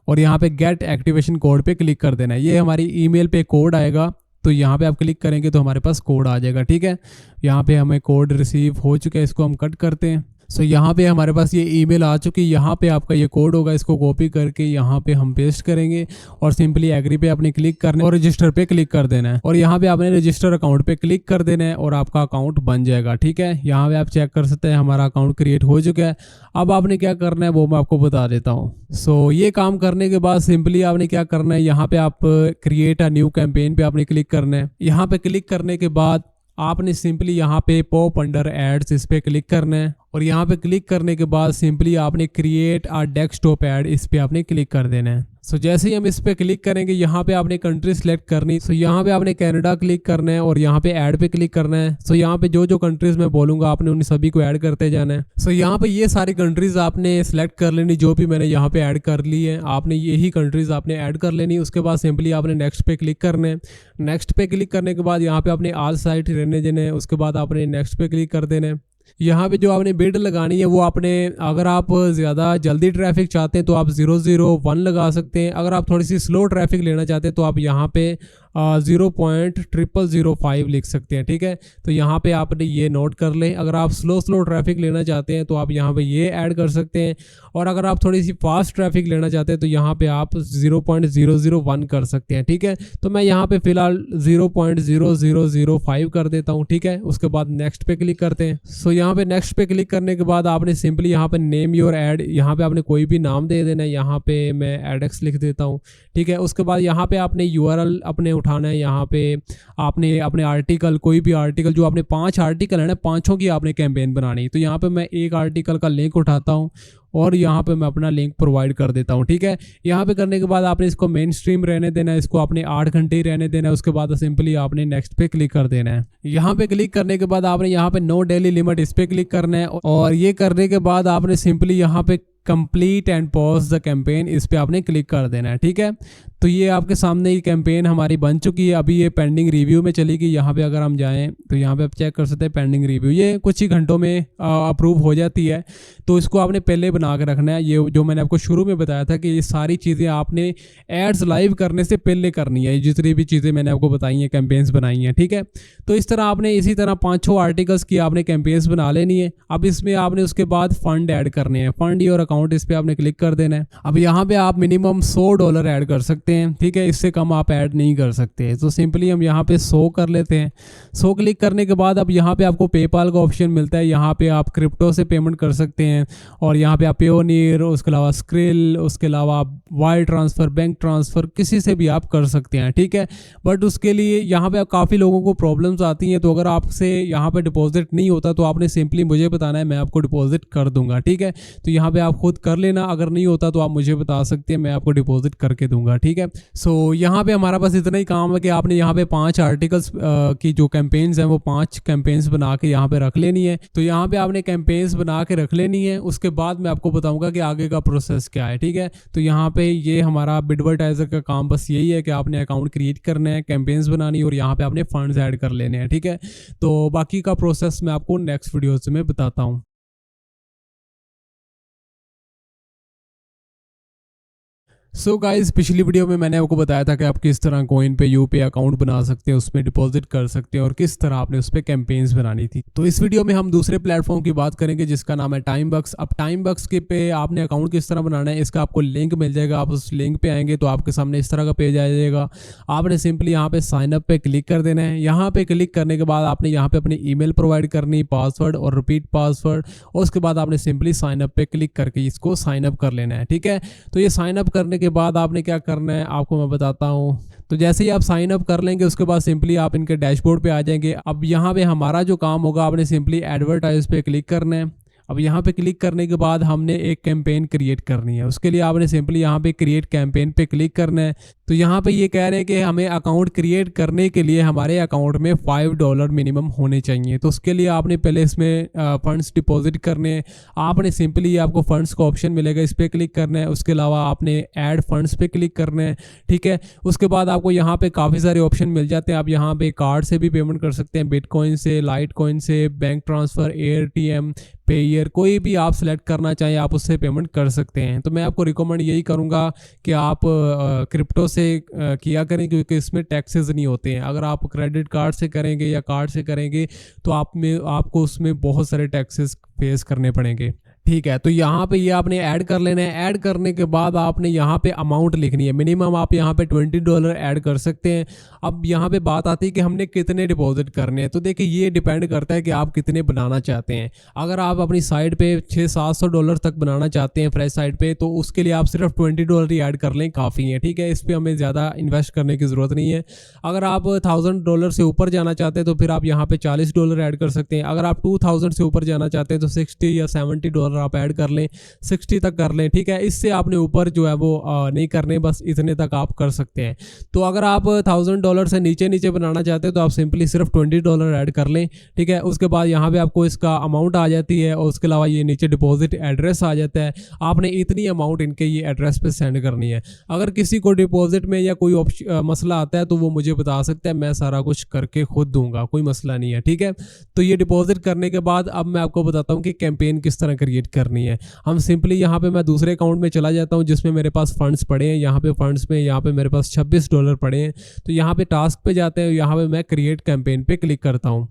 A: और यहाँ पे गेट एक्टिवेशन कोड पे क्लिक कर देना है। ये हमारी ईमेल पे कोड आएगा, तो यहाँ पे आप क्लिक करेंगे तो हमारे पास कोड आ जाएगा। ठीक है, यहाँ पे हमें कोड रिसीव हो चुका है, इसको हम कट करते हैं। सो यहाँ पे हमारे पास ये ईमेल आ चुकी है, यहाँ पे आपका ये कोड होगा, इसको कॉपी करके यहाँ पे हम पेस्ट करेंगे और सिंपली एग्री पे आपने क्लिक करना है और रजिस्टर पे क्लिक कर देना है और यहाँ पे आपने रजिस्टर अकाउंट पे क्लिक कर देना है और आपका अकाउंट बन जाएगा। ठीक है, यहाँ पे आप चेक कर सकते हैं हमारा अकाउंट क्रिएट हो चुका है। अब आपने क्या करना है वो मैं आपको बता देता हूँ। सो ये काम करने के बाद सिंपली आपने क्या करना है, यहाँ पे आप क्रिएट अ न्यू कैंपेन पे आपने क्लिक करना है। यहाँ पे क्लिक करने के बाद आपने सिंपली यहाँ पे पॉप अंडर एड्स इस पे क्लिक करना है और यहाँ पे क्लिक करने के बाद सिंपली आपने क्रिएट आ डेस्कटॉप ऐड इस पे आपने क्लिक कर देना है। सो जैसे ही हम इस पे क्लिक करेंगे यहाँ पे आपने कंट्री सेलेक्ट करनी। सो यहाँ पे आपने कनाडा क्लिक करना है और यहाँ पे ऐड पे क्लिक करना है। सो यहाँ पे जो जो कंट्रीज मैं बोलूँगा आपने उन सभी को ऐड करते जाना है। सो यहाँ पे ये सारी कंट्रीज आपने सेलेक्ट कर लेनी जो भी मैंने यहाँ पे ऐड कर ली है, आपने यही कंट्रीज आपने ऐड कर लेनी। उसके बाद सिंपली आपने नेक्स्ट पे क्लिक करना है। नेक्स्ट पे क्लिक करने के बाद यहाँ पे आपने ऑल साइट रहने देने हैं। उसके बाद आपने नेक्स्ट पे क्लिक कर देना है। यहाँ पे जो आपने बिड लगानी है वो आपने, अगर आप ज़्यादा जल्दी ट्रैफिक चाहते हैं तो आप 001 लगा सकते हैं। अगर आप थोड़ी सी स्लो ट्रैफिक लेना चाहते हैं तो आप यहाँ पे 0.0005 लिख सकते हैं। ठीक है, तो यहाँ पे आपने ये नोट कर लें। अगर आप स्लो ट्रैफिक लेना चाहते हैं तो आप यहाँ पे ये ऐड कर सकते हैं, और अगर आप थोड़ी सी फास्ट ट्रैफिक लेना चाहते हैं तो यहाँ पे आप 0.001 कर सकते हैं। ठीक है, तो मैं यहाँ पे फिलहाल 0.0005 कर देता हूँ। ठीक है, उसके बाद नेक्स्ट पे क्लिक करते हैं। सो यहाँ पे नेक्स्ट पे क्लिक करने के बाद आपने सिंपली यहाँ पे नेम योर ऐड, यहाँ पे आपने कोई भी नाम दे देना है। यहाँ पे मैं एडेक्स लिख देता हूँ। ठीक है, उसके बाद यहाँ पे आपने URL अपने उठाना है। यहाँ पे आपने अपने आर्टिकल, कोई भी आर्टिकल, जो आपने 5 आर्टिकल है ना, 5 की आपने कैंपेन बनानी। तो यहाँ पे मैं एक आर्टिकल का लिंक उठाता हूँ और यहाँ पे मैं अपना लिंक प्रोवाइड कर देता हूँ। ठीक है, यहाँ पे करने के बाद आपने इसको मेन स्ट्रीम रहने देना है, इसको आपने 8 घंटे ही रहने देना है। उसके बाद सिंपली आपने नेक्स्ट पे क्लिक कर देना है। यहाँ पे क्लिक करने के बाद आपने यहाँ पे नो डेली लिमिट इस पे क्लिक करना है, और ये करने के बाद आपने सिंपली यहाँ पे complete and pause the campaign इस पे आपने क्लिक कर देना है। ठीक है, तो ये आपके सामने ये कैंपेन हमारी बन चुकी है। अभी ये पेंडिंग रिव्यू में चलेगी। यहाँ पे अगर हम जाएं तो यहाँ पे आप चेक कर सकते हैं पेंडिंग रिव्यू, ये कुछ ही घंटों में अप्रूव हो जाती है। तो इसको आपने पहले बना के रखना है। ये जो मैंने आपको शुरू में बताया था कि ये सारी चीज़ें आपने एड्स लाइव करने से पहले करनी है, जितनी भी चीज़ें मैंने आपको बताई हैं, कैंपेन्स बनाई हैं। ठीक है, तो इस तरह आपने इसी तरह 5-6 आर्टिकल्स की आपने कैंपेन्स बना लेनी है। अब इसमें आपने उसके बाद फंड ऐड करने हैं। फंड और अकाउंट इस पर आपने क्लिक कर देना है। अब यहाँ पे आप मिनिमम $100 ऐड कर सकते हैं। ठीक है, इससे कम आप ऐड नहीं कर सकते। तो सिंपली हम यहाँ पे 100 कर लेते हैं। 100 क्लिक करने के बाद अब यहाँ पे आपको पेपाल का ऑप्शन मिलता है। यहाँ पे आप क्रिप्टो से पेमेंट कर सकते हैं, और यहाँ पे आप पेयोनियर, उसके अलावा स्क्रिल, उसके अलावा आप वायर ट्रांसफ़र, बैंक ट्रांसफ़र, किसी से भी आप कर सकते हैं। ठीक है, बट उसके लिए यहाँ पे काफ़ी लोगों को प्रॉब्लम्स आती हैं। तो अगर आपसे यहाँ पे डिपॉजिट नहीं होता तो आपने सिंपली मुझे बताना है, मैं आपको डिपॉजिट कर दूंगा। ठीक है, तो यहाँ पे आप खुद कर लेना। अगर नहीं होता तो आप मुझे बता सकते हैं, मैं आपको डिपॉजिट करके दूंगा। ठीक है, सो यहाँ पे हमारा बस इतना ही काम है कि आपने यहाँ पे 5 आर्टिकल्स की जो कैंपेन्स हैं वो 5 कैंपेन्स बना के यहाँ पे रख लेनी है। तो यहाँ पे आपने कैंपेन्स बना के रख लेनी है। उसके बाद मैं आपको बताऊंगा कि आगे का प्रोसेस क्या है। ठीक है, तो यहाँ पे ये हमारा बिडवर्टाइजर का काम बस यही है कि आपने अकाउंट क्रिएट करना है, कैंपेन्स बनानी, और यहाँ पे आपने फंड्स ऐड कर लेने हैं। ठीक है, तो बाकी का प्रोसेस मैं आपको नेक्स्ट वीडियो से मैं बताता हूँ। सो गाइस, पिछली वीडियो में मैंने आपको बताया था कि आप किस तरह कॉइन पे यूपी अकाउंट बना सकते हैं, उसमें डिपॉजिट कर सकते हैं, और किस तरह आपने उस पर कैंपेन्स बनानी थी। तो इस वीडियो में हम दूसरे प्लेटफॉर्म की बात करेंगे जिसका नाम है टाइमबक्स। अब टाइमबक्स के पे आपने अकाउंट किस तरह बनाना है, इसका आपको लिंक मिल जाएगा। आप उस लिंक पे आएंगे तो आपके सामने इस तरह का पेज आ जाएगा। आपने सिंपली यहाँ पे साइन अप पे क्लिक कर देना है। यहाँ पे क्लिक करने के बाद आपने यहाँ पे अपनी ईमेल प्रोवाइड करनी, पासवर्ड और रिपीट पासवर्ड, और उसके बाद आपने सिंपली साइन अप पे क्लिक करके इसको साइन अप कर लेना है। ठीक है, तो ये साइन अप करने के बाद आपने क्या करना है आपको मैं बताता हूँ। तो जैसे ही आप साइन अप कर लेंगे उसके बाद सिंपली आप इनके डैशबोर्ड पे आ जाएंगे। अब यहाँ पे हमारा जो काम होगा, आपने सिंपली एडवर्टाइज पे क्लिक करना है। अब यहाँ पे क्लिक करने के बाद हमने एक कैंपेन क्रिएट करनी है। उसके लिए आपने सिंपली यहाँ पे क्रिएट कैंपेन पे क्लिक करना है। तो यहाँ पे ये कह रहे हैं कि हमें अकाउंट क्रिएट करने के लिए हमारे अकाउंट में $5 मिनिमम होने चाहिए। तो उसके लिए आपने पहले इसमें फंड्स डिपॉजिट करने हैं। आपने सिंपली आपको फंड्स का ऑप्शन मिलेगा, इस पर क्लिक करना है। उसके अलावा आपने ऐड फंड्स पे क्लिक करना है। ठीक है, उसके बाद आपको यहाँ पे काफ़ी सारे ऑप्शन मिल जाते हैं। आप यहाँ पे कार्ड से भी पेमेंट कर सकते हैं, बिटकॉइन से, लाइट कॉइन से, बैंक ट्रांसफ़र, AirTM, पेयर, कोई भी आप सेलेक्ट करना चाहें आप उससे पेमेंट कर सकते हैं। तो मैं आपको रिकमेंड यही करूंगा कि आप क्रिप्टो से किया करें, क्योंकि इसमें टैक्सेस नहीं होते हैं। अगर आप क्रेडिट कार्ड से करेंगे या कार्ड से करेंगे तो आपको उसमें बहुत सारे टैक्सेस फेस करने पड़ेंगे। ठीक है, तो यहाँ पे ये आपने ऐड कर लेना है। ऐड करने के बाद आपने यहाँ पे अमाउंट लिखनी है। मिनिमम आप यहाँ पे $20 ऐड कर सकते हैं। अब यहाँ पे बात आती है कि हमने कितने डिपॉजिट करने हैं। तो देखिए ये डिपेंड करता है कि आप कितने बनाना चाहते हैं। अगर आप अपनी साइट पे $600-700 तक बनाना चाहते हैं फ्रेश साइट पे, तो उसके लिए आप सिर्फ $20 ही ऐड कर लें, काफ़ी है। ठीक है, इस पर हमें ज़्यादा इन्वेस्ट करने की ज़रूरत नहीं है। अगर आप $1000 से ऊपर जाना चाहते हैं तो फिर आप यहाँ पे $40 ऐड कर सकते हैं। अगर आप 2000 से ऊपर जाना चाहते हैं तो $60 या $70 आप ऐड कर लें, 60 तक कर लें। ठीक है, इससे आपने ऊपर जो है वो नहीं करने, बस इतने तक आप कर सकते हैं। तो अगर आप $1000 से नीचे बनाना चाहते हैं तो आप सिंपली सिर्फ $20 ऐड कर लें। ठीक है, उसके बाद यहाँ पे आपको इसका अमाउंट आ जाती है और उसके अलावा ये नीचे डिपॉजिट एड्रेस आ जाता है। आपने इतनी अमाउंट इनके ये एड्रेस पे सेंड करनी है। अगर किसी को डिपॉजिट में या कोई मसला आता है तो वो मुझे बता सकता है, मैं सारा कुछ करके खुद दूंगा, कोई मसला नहीं है। ठीक है, तो ये डिपॉजिट करने के बाद अब मैं आपको बताता हूँ कि कैंपेन किस तरह क्रिएट करनी है। हम सिंपली यहाँ पे मैं दूसरे अकाउंट में चला जाता हूँ जिसमें मेरे पास फंड्स पड़े हैं। यहाँ पे फंड्स में यहाँ पे मेरे पास $26 पड़े हैं। तो यहाँ पे टास्क पे जाते हैं, यहाँ पे मैं क्रिएट कैंपेन पे क्लिक करता हूँ।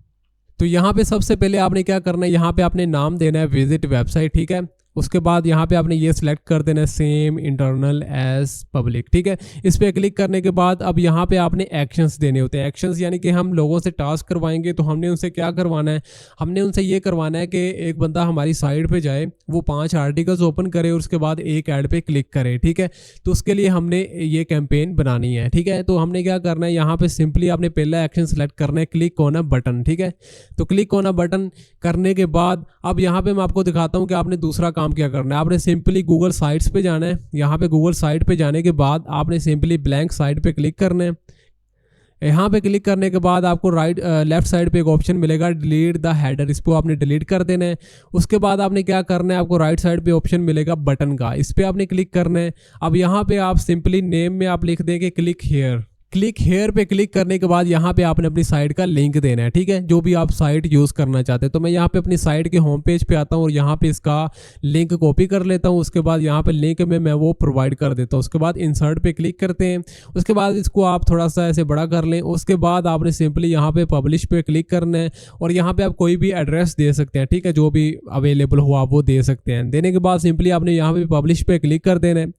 A: तो यहाँ पे सबसे पहले आपने क्या करना है, यहाँ पे आपने नाम देना है विजिट वेबसाइट। ठीक है, उसके बाद यहाँ पे आपने ये सिलेक्ट कर देना है सेम इंटरनल एज पब्लिक। ठीक है, इस पर क्लिक करने के बाद अब यहाँ पे आपने एक्शंस देने होते हैं। एक्शंस यानी कि हम लोगों से टास्क करवाएंगे, तो हमने उनसे क्या करवाना है, हमने उनसे ये करवाना है कि एक बंदा हमारी साइट पे जाए, वो 5 आर्टिकल्स ओपन करे और उसके बाद एक ऐड पे क्लिक करे। ठीक है, तो उसके लिए हमने ये कैंपेन बनानी है। ठीक है, तो हमने क्या करना है, यहाँ पे सिंपली आपने पहला एक्शन सेलेक्ट करना है, क्लिक ऑन अ बटन। ठीक है, तो क्लिक ऑन अ बटन करने के बाद अब यहाँ पे मैं आपको दिखाता हूँ कि आपने दूसरा काम क्या करना है। आपने सिंपली गूगल साइट्स पे जाना है। यहाँ पे गूगल साइट पे जाने के बाद आपने सिंपली ब्लैंक साइट पे क्लिक करना है। यहाँ पे क्लिक करने के बाद आपको लेफ्ट साइड पे एक ऑप्शन मिलेगा डिलीट द हेडर, इसको आपने डिलीट कर देना है। उसके बाद आपने क्या करना है, आपको राइट साइड पे ऑप्शन मिलेगा बटन का, इस पर आपने क्लिक करना है। अब यहाँ पे आप सिंपली नेम में आप लिख देंगे क्लिक हेयर। क्लिक हेयर पे क्लिक करने के बाद यहाँ पे आपने अपनी साइट का लिंक देना है। ठीक है, जो भी आप साइट यूज़ करना चाहते हैं। तो मैं यहाँ पे अपनी साइट के होम पेज पे आता हूँ और यहाँ पे इसका लिंक कॉपी कर लेता हूँ। उसके बाद यहाँ पे लिंक में मैं वो प्रोवाइड कर देता हूँ। उसके बाद इंसर्ट पे क्लिक करते हैं। उसके बाद इसको आप थोड़ा सा ऐसे बड़ा कर लें। उसके बाद आपने सिंपली यहाँ पे पब्लिश पे क्लिक करना है और यहाँ पे आप कोई भी एड्रेस दे सकते हैं। ठीक है, जो भी अवेलेबल हो आप वो दे सकते हैं। देने के बाद सिंपली आपने यहाँ पे पब्लिश पे क्लिक कर देना है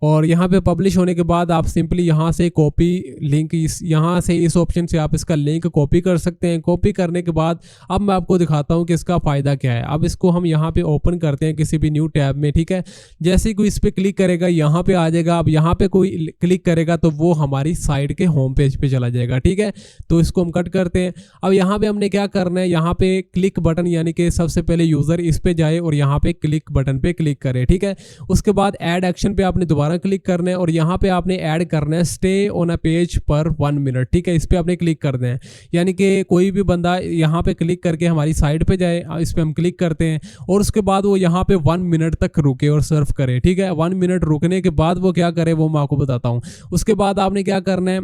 A: और यहाँ पे पब्लिश होने के बाद आप सिंपली यहाँ से कॉपी लिंक, यहाँ से इस ऑप्शन से आप इसका लिंक कॉपी कर सकते हैं। कॉपी करने के बाद अब मैं आपको दिखाता हूँ कि इसका फ़ायदा क्या है। अब इसको हम यहाँ पे ओपन करते हैं किसी भी न्यू टैब में। ठीक है, जैसे ही कोई इस पर क्लिक करेगा यहाँ पे आ जाएगा। अब यहाँ पे कोई क्लिक करेगा तो वो हमारी साइट के होम पेज पे चला जाएगा। ठीक है, तो इसको हम कट करते हैं। अब यहाँ पे हमने क्या करना है, यहाँ पे क्लिक बटन यानी कि सबसे पहले यूज़र इस पे जाए और यहाँ पे क्लिक बटन पे क्लिक करे। ठीक है, उसके बाद ऐड एक्शन पे आपने दोबारा क्लिक करना है और यहाँ पे आपने ऐड करना है स्टे ऑन अ पेज पर 1 मिनट। ठीक है, इस पे आपने क्लिक करना है, यानी कि कोई भी बंदा यहाँ पे क्लिक करके हमारी साइट पे जाए, इस पे हम क्लिक करते हैं और उसके बाद वो यहाँ पे 1 मिनट तक रुके और सर्व करे। ठीक है, 1 मिनट रुकने के बाद वो क्या करे वो मैं आपको बताता हूँ। उसके बाद आपने क्या करना है,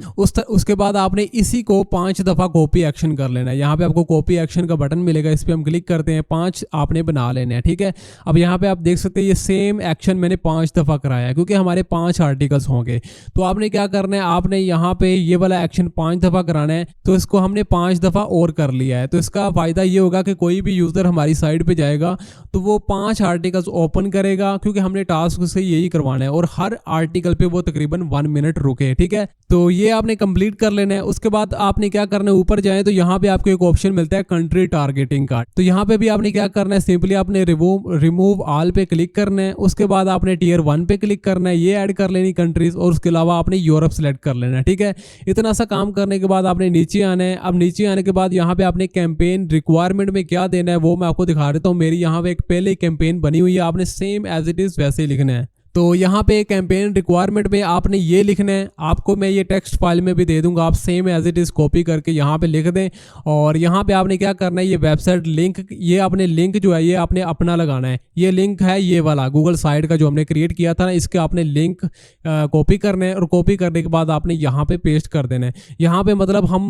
A: उसके बाद आपने इसी को 5 दफ़ा कॉपी एक्शन कर लेना है। यहाँ पे आपको कॉपी एक्शन का बटन मिलेगा, इस पर हम क्लिक करते हैं। 5 आपने बना लेना है। ठीक है, अब यहाँ पे आप देख सकते हैं ये सेम एक्शन मैंने 5 दफ़ा कराया है क्योंकि हमारे 5 आर्टिकल्स होंगे। तो आपने क्या करना है, आपने यहाँ पे ये वाला एक्शन 5 दफ़ा कराना है। तो इसको हमने 5 दफ़ा और कर लिया है। तो इसका फ़ायदा ये होगा कि कोई भी यूज़र हमारी साइट पे जाएगा तो वो 5 आर्टिकल्स ओपन करेगा क्योंकि हमने टास्क से यही करवाना है और हर आर्टिकल पे वो तकरीबन 1 मिनट रुके। ठीक है, तो ये आपने कंप्लीट कर लेना है। उसके बाद आपने क्या करना है, ऊपर जाए तो यहाँ पे आपको एक ऑप्शन मिलता है कंट्री टारगेटिंग का। तो यहाँ पे भी आपने क्या करना है, सिंपली आपने रिमूव ऑल पे क्लिक करना है। उसके बाद आपने टियर 1 पे क्लिक करना है, ये ऐड कर लेनी कंट्रीज और उसके अलावा आपने यूरोप सेलेक्ट कर लेना है। ठीक है, इतना सा काम करने के बाद आपने नीचे आना है। अब नीचे आने के बाद यहाँ पे आपने कैंपेन रिक्वायरमेंट में क्या देना है वो मैं आपको दिखा देता हूँ। मेरी यहाँ पे एक पहले कैंपेन बनी हुई है, आपने सेम एज इट इज़ वैसे ही लिखना है। तो यहाँ पे कैंपेन रिक्वायरमेंट में आपने ये लिखना है, आपको मैं ये टेक्स्ट फाइल में भी दे दूंगा, आप same as it is copy करके यहाँ पे लिख दें। और यहाँ पे आपने क्या करना है, ये वेबसाइट लिंक, ये आपने लिंक जो है ये आपने अपना लगाना है। ये लिंक है ये वाला गूगल साइट का जो हमने क्रिएट किया था ना, इसके आपने लिंक कॉपी करना है और कॉपी करने के बाद आपने यहाँ पे पेस्ट कर देना है। यहाँ पे मतलब हम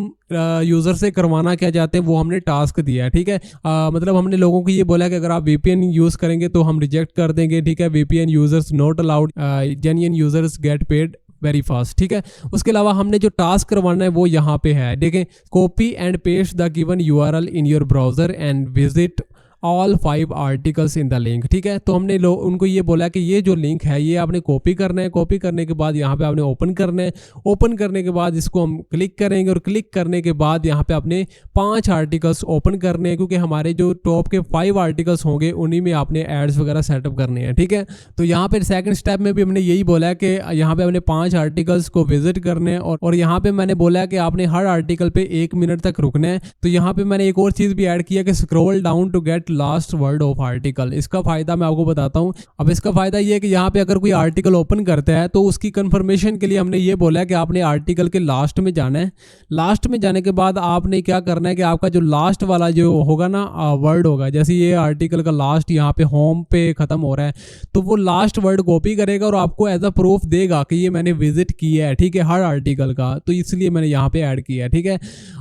A: यूज़र से करवाना क्या चाहते हैं वो हमने टास्क दिया है। ठीक है, मतलब हमने लोगों को ये बोला कि अगर आप VPN यूज़ करेंगे तो हम रिजेक्ट कर देंगे। ठीक है, VPN users not allowed, genuine users get paid very fast. ठीक है, उसके अलावा हमने जो टास्क करवाना है वो यहाँ पे है। देखें, copy and paste the given URL in your browser and visit all 5 articles in the link. ठीक है, तो हमने उनको ये बोला कि ये जो लिंक है ये आपने कॉपी करना है, कॉपी करने के बाद यहाँ पे आपने ओपन करना है, ओपन करने के बाद इसको हम क्लिक करेंगे और क्लिक करने के बाद यहाँ पे आपने 5 आर्टिकल्स ओपन करने हैं, क्योंकि हमारे जो टॉप के 5 आर्टिकल्स होंगे उन्हीं में आपने एड्स वगैरह सेटअप करने हैं। ठीक है, तो यहाँ पे सेकंड स्टेप में भी हमने यही बोला है कि यहाँ पे हमने 5 आर्टिकल्स को विजिट करने हैं और यहाँ पे मैंने बोला है कि आपने हर आर्टिकल पे 1 मिनट तक रुकना है। तो यहाँ पे मैंने एक और चीज़ भी ऐड किया कि scroll down to get last word of article. इसका फ़ायदा मैं आपको बताता हूँ। अब इसका फ़ायदा ये है कि यहाँ पे अगर कोई आर्टिकल ओपन करता है तो उसकी कंफर्मेशन के लिए हमने ये बोला है कि आपने आर्टिकल के लास्ट में जाना है। लास्ट में जाने के बाद आपने क्या करना है कि आपका जो लास्ट वाला जो होगा ना वर्ड होगा, जैसे ये आर्टिकल का लास्ट यहाँ पे होम पे ख़त्म हो रहा है, तो वो लास्ट वर्ड कॉपी करेगा और आपको एज अ प्रूफ देगा कि ये मैंने विजिट किया है। ठीक है, हर आर्टिकल का, तो इसलिए मैंने यहाँ पे ऐड किया है। ठीक है,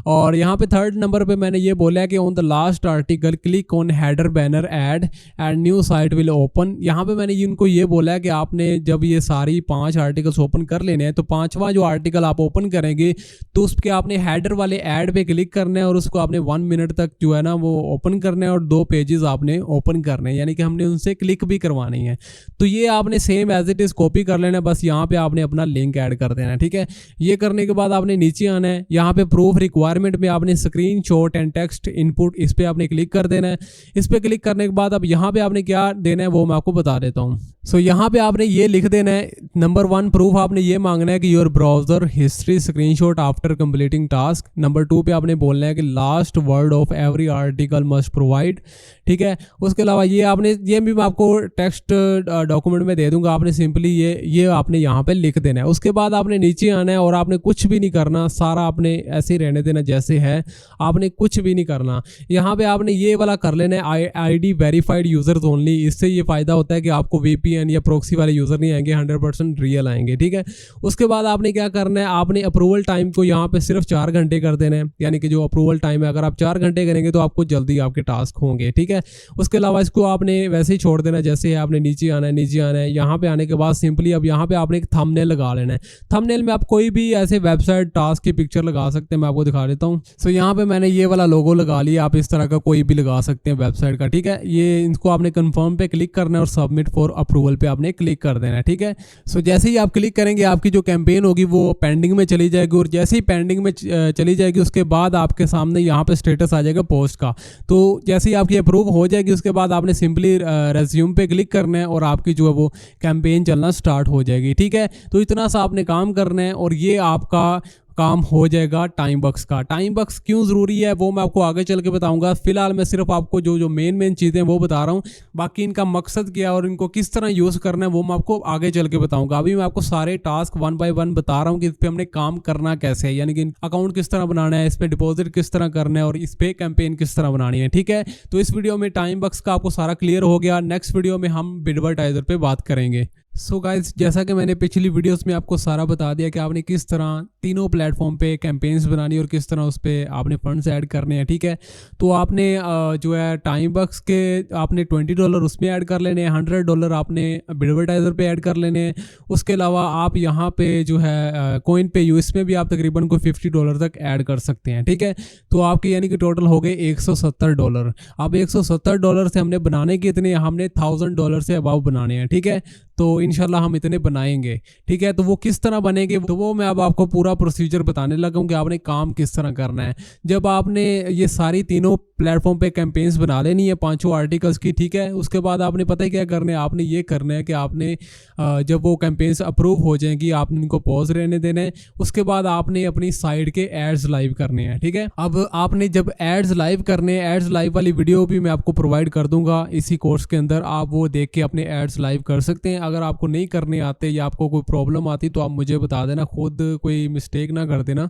A: और यहाँ पे थर्ड नंबर पे मैंने ये बोला है कि on the last article click on header banner ad and new site will open. यहाँ पे मैंने इनको ये बोला है कि आपने जब ये सारी 5 आर्टिकल्स ओपन कर लेने हैं तो 5वां जो आर्टिकल आप ओपन करेंगे तो उसके आपने हेडर वाले ऐड पे क्लिक करना है और उसको आपने 1 मिनट तक जो है ना वो ओपन करना है और 2 पेजेस आपने ओपन करने हैं, यानी कि हमने उनसे क्लिक भी करवानी है। तो ये आपने same as it is copy कर लेना है, बस यहाँ पे आपने अपना लिंक ऐड कर देना है। ठीक है, ये करने के बाद आपने नीचे आना है, यहाँ पे प्रूफ रिक्वायरमेंट में आपने स्क्रीनशॉट एंड टेक्स्ट इनपुट इस पे आपने क्लिक कर देना है। इस पे क्लिक करने के बाद अब यहाँ पे आपने क्या देना है वो मैं आपको बता देता हूँ। सो यहाँ पे आपने ये लिख देना है, नंबर 1 प्रूफ आपने ये मांगना है कि your browser history screenshot after completing task. Number 2 पे आपने बोलना है कि last word of every article must provide. ठीक है, उसके अलावा ये भी मैं आपको टेक्स्ट डॉक्यूमेंट में दे दूंगा, आपने सिंपली ये आपने यहाँ पे लिख देना है। उसके बाद आपने नीचे आना है और आपने कुछ भी नहीं करना, सारा आपने ऐसे ही रहने देना जैसे है, आपने कुछ भी नहीं करना। यहाँ पे आपने ये वाला कर लेना है ID वेरीफाइड यूजर्स ओनली। इससे ये फायदा होता है कि आपको VPN या प्रॉक्सी वाले यूजर नहीं आएंगे, 100% रियल आएंगे। ठीक है, उसके बाद आपने क्या करना है, आपने अप्रूवल टाइम को यहाँ पे सिर्फ 4 घंटे कर देना है, यानी कि जो अप्रूवल टाइम है अगर आप 4 घंटे करेंगे तो आपको जल्दी आपके टास्क होंगे। ठीक है, उसके अलावा इसको आपने वैसे ही छोड़ देना जैसे है। आपने नीचे आना है, यहाँ पे आने के बाद सिंपली अब यहाँ पे आपने एक थंबनेल लगा लेना है। थंबनेल में आप कोई भी ऐसे वेबसाइट टास्क की पिक्चर लगा सकते हैं, मैं आपको दिखा देता हूँ। सो यहाँ पे मैंने ये वाला लोगो लगा लिया, आप इस तरह का कोई भी लगा सकते हैं वेबसाइट का। ठीक है, ये इनको आपने कंफर्म पे क्लिक करना है और सबमिट फॉर अप्रूवल पे आपने क्लिक कर देना है। ठीक है, सो जैसे ही आप क्लिक करेंगे आपकी जो कैंपेन होगी वो पेंडिंग में चली जाएगी और जैसे ही पेंडिंग में चली जाएगी उसके बाद आपके सामने यहाँ पे स्टेटस आ जाएगा पोस्ट का। तो जैसे ही आपकी अप्रूव हो जाएगी उसके बाद आपने सिंपली रेज्यूम पे क्लिक करना है और आपकी जो है वो कैंपेन चलना स्टार्ट हो जाएगी। ठीक है, तो इतना सा आपने काम करना है और ये आपका काम हो जाएगा टाइम बक्स का। टाइम बक्स क्यों ज़रूरी है वो मैं आपको आगे चल के बताऊंगा। फिलहाल मैं सिर्फ आपको जो मेन चीज़ें वो बता रहा हूँ, बाकी इनका मकसद क्या है और इनको किस तरह यूज़ करना है वो मैं आपको आगे चल के बताऊंगा। अभी मैं आपको सारे टास्क 1 बाय 1 बता रहा हूँ कि इस पर हमने काम करना कैसे है, यानी कि अकाउंट किस तरह बनाना है, इस पर डिपॉजिट किस तरह करना है और इस पर कैंपेन किस तरह बनानी है। ठीक है, तो इस वीडियो में टाइम बक्स का आपको सारा क्लियर हो गया। नेक्स्ट वीडियो में हम एडवर्टाइजर पे बात करेंगे। सो गाइज, जैसा कि मैंने पिछली वीडियोस में आपको सारा बता दिया कि आपने किस तरह तीनों प्लेटफॉर्म पे कैंपेन्स बनानी और किस तरह उस पर आपने फंड्स ऐड करने हैं। ठीक है, तो आपने जो है टाइम बक्स के आपने $20 उसमें ऐड कर लेने हैं, $100 आपने एडवर्टाइजर पे ऐड कर लेने हैं। उसके अलावा आप यहाँ पे जो है कॉइन पे यूएस में भी आप तकरीबन कोई $50 तक ऐड कर सकते हैं। ठीक है, तो आपके यानी कि टोटल हो गए $170। अब $170 से हमने बनाने के इतने, हमने $1000 से अबाव बनाने हैं। ठीक है, तो इंशाल्लाह हम इतने बनाएंगे। ठीक है, तो वो किस तरह बनेंगे तो वो मैं अब आपको पूरा प्रोसीजर बताने लगा हूँ कि आपने काम किस तरह करना है। जब आपने ये सारी तीनों प्लेटफॉर्म पे कैंपेन्स बना लेनी है 5 आर्टिकल्स की। ठीक है, उसके बाद आपने पता है क्या करना है, आपने ये करना है कि आपने जब वो कैंपेन्स अप्रूव हो जाएंगी आपने इनको पॉज रहने देना है। उसके बाद आपने अपनी साइट के एड्स लाइव करने हैं। ठीक है, अब आपने जब एड्स लाइव करने हैं, एड्स लाइव वाली वीडियो भी मैं आपको प्रोवाइड कर दूंगा इसी कोर्स के अंदर, आप वो देख के अपने एड्स लाइव कर सकते हैं। अगर आपको नहीं करने आते या आपको कोई प्रॉब्लम आती तो आप मुझे बता देना, खुद कोई मिस्टेक ना कर देना।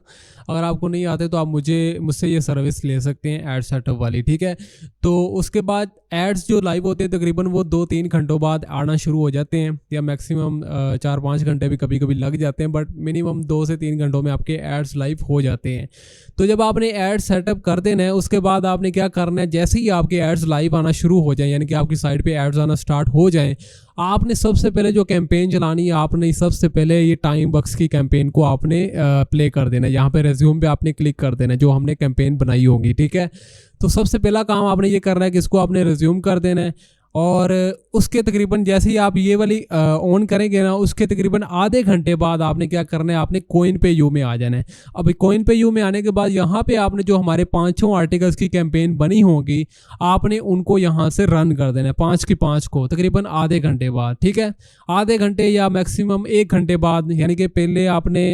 A: अगर आपको नहीं आते तो आप मुझसे ये सर्विस ले सकते हैं एड सेटअप वाली। ठीक है, तो उसके बाद एड्स जो लाइव होते हैं तकरीबन वो 2-3 घंटों बाद आना शुरू हो जाते हैं, या मैक्सिमम 4-5 घंटे भी कभी कभी लग जाते हैं, बट मिनिमम 2 से 3 घंटों में आपके एड्स लाइव हो जाते हैं। तो जब आपने एड सेटअप कर देना है उसके बाद आपने क्या करना है, जैसे ही आपके एड्स लाइव आना शुरू हो जाए, यानी कि आपकी साइट पे एड्स आना स्टार्ट हो जाए, आपने सबसे पहले जो कैंपेन चलानी है, आपने सबसे पहले ये टाइम बक्स की कैंपेन को आपने प्ले कर देना है। यहाँ पे रेज्यूम पे आपने क्लिक कर देना है जो हमने कैंपेन बनाई होगी, ठीक है। तो सबसे पहला काम आपने ये करना है कि इसको आपने रिज्यूम कर देना है, और उसके तकरीबन जैसे ही आप ये वाली ऑन करेंगे ना, उसके तकरीबन आधे घंटे बाद आपने क्या करना है, आपने कोइन पे यू में आ जाना है। अब कोइन पे यू में आने के बाद यहाँ पे आपने जो हमारे 5 आर्टिकल्स की कैंपेन बनी होगी, आपने उनको यहाँ से रन कर देना है 5 की 5 को तकरीबन आधे घंटे बाद, ठीक है। आधे घंटे या मैक्सिमम 1 घंटे बाद, यानी कि पहले आपने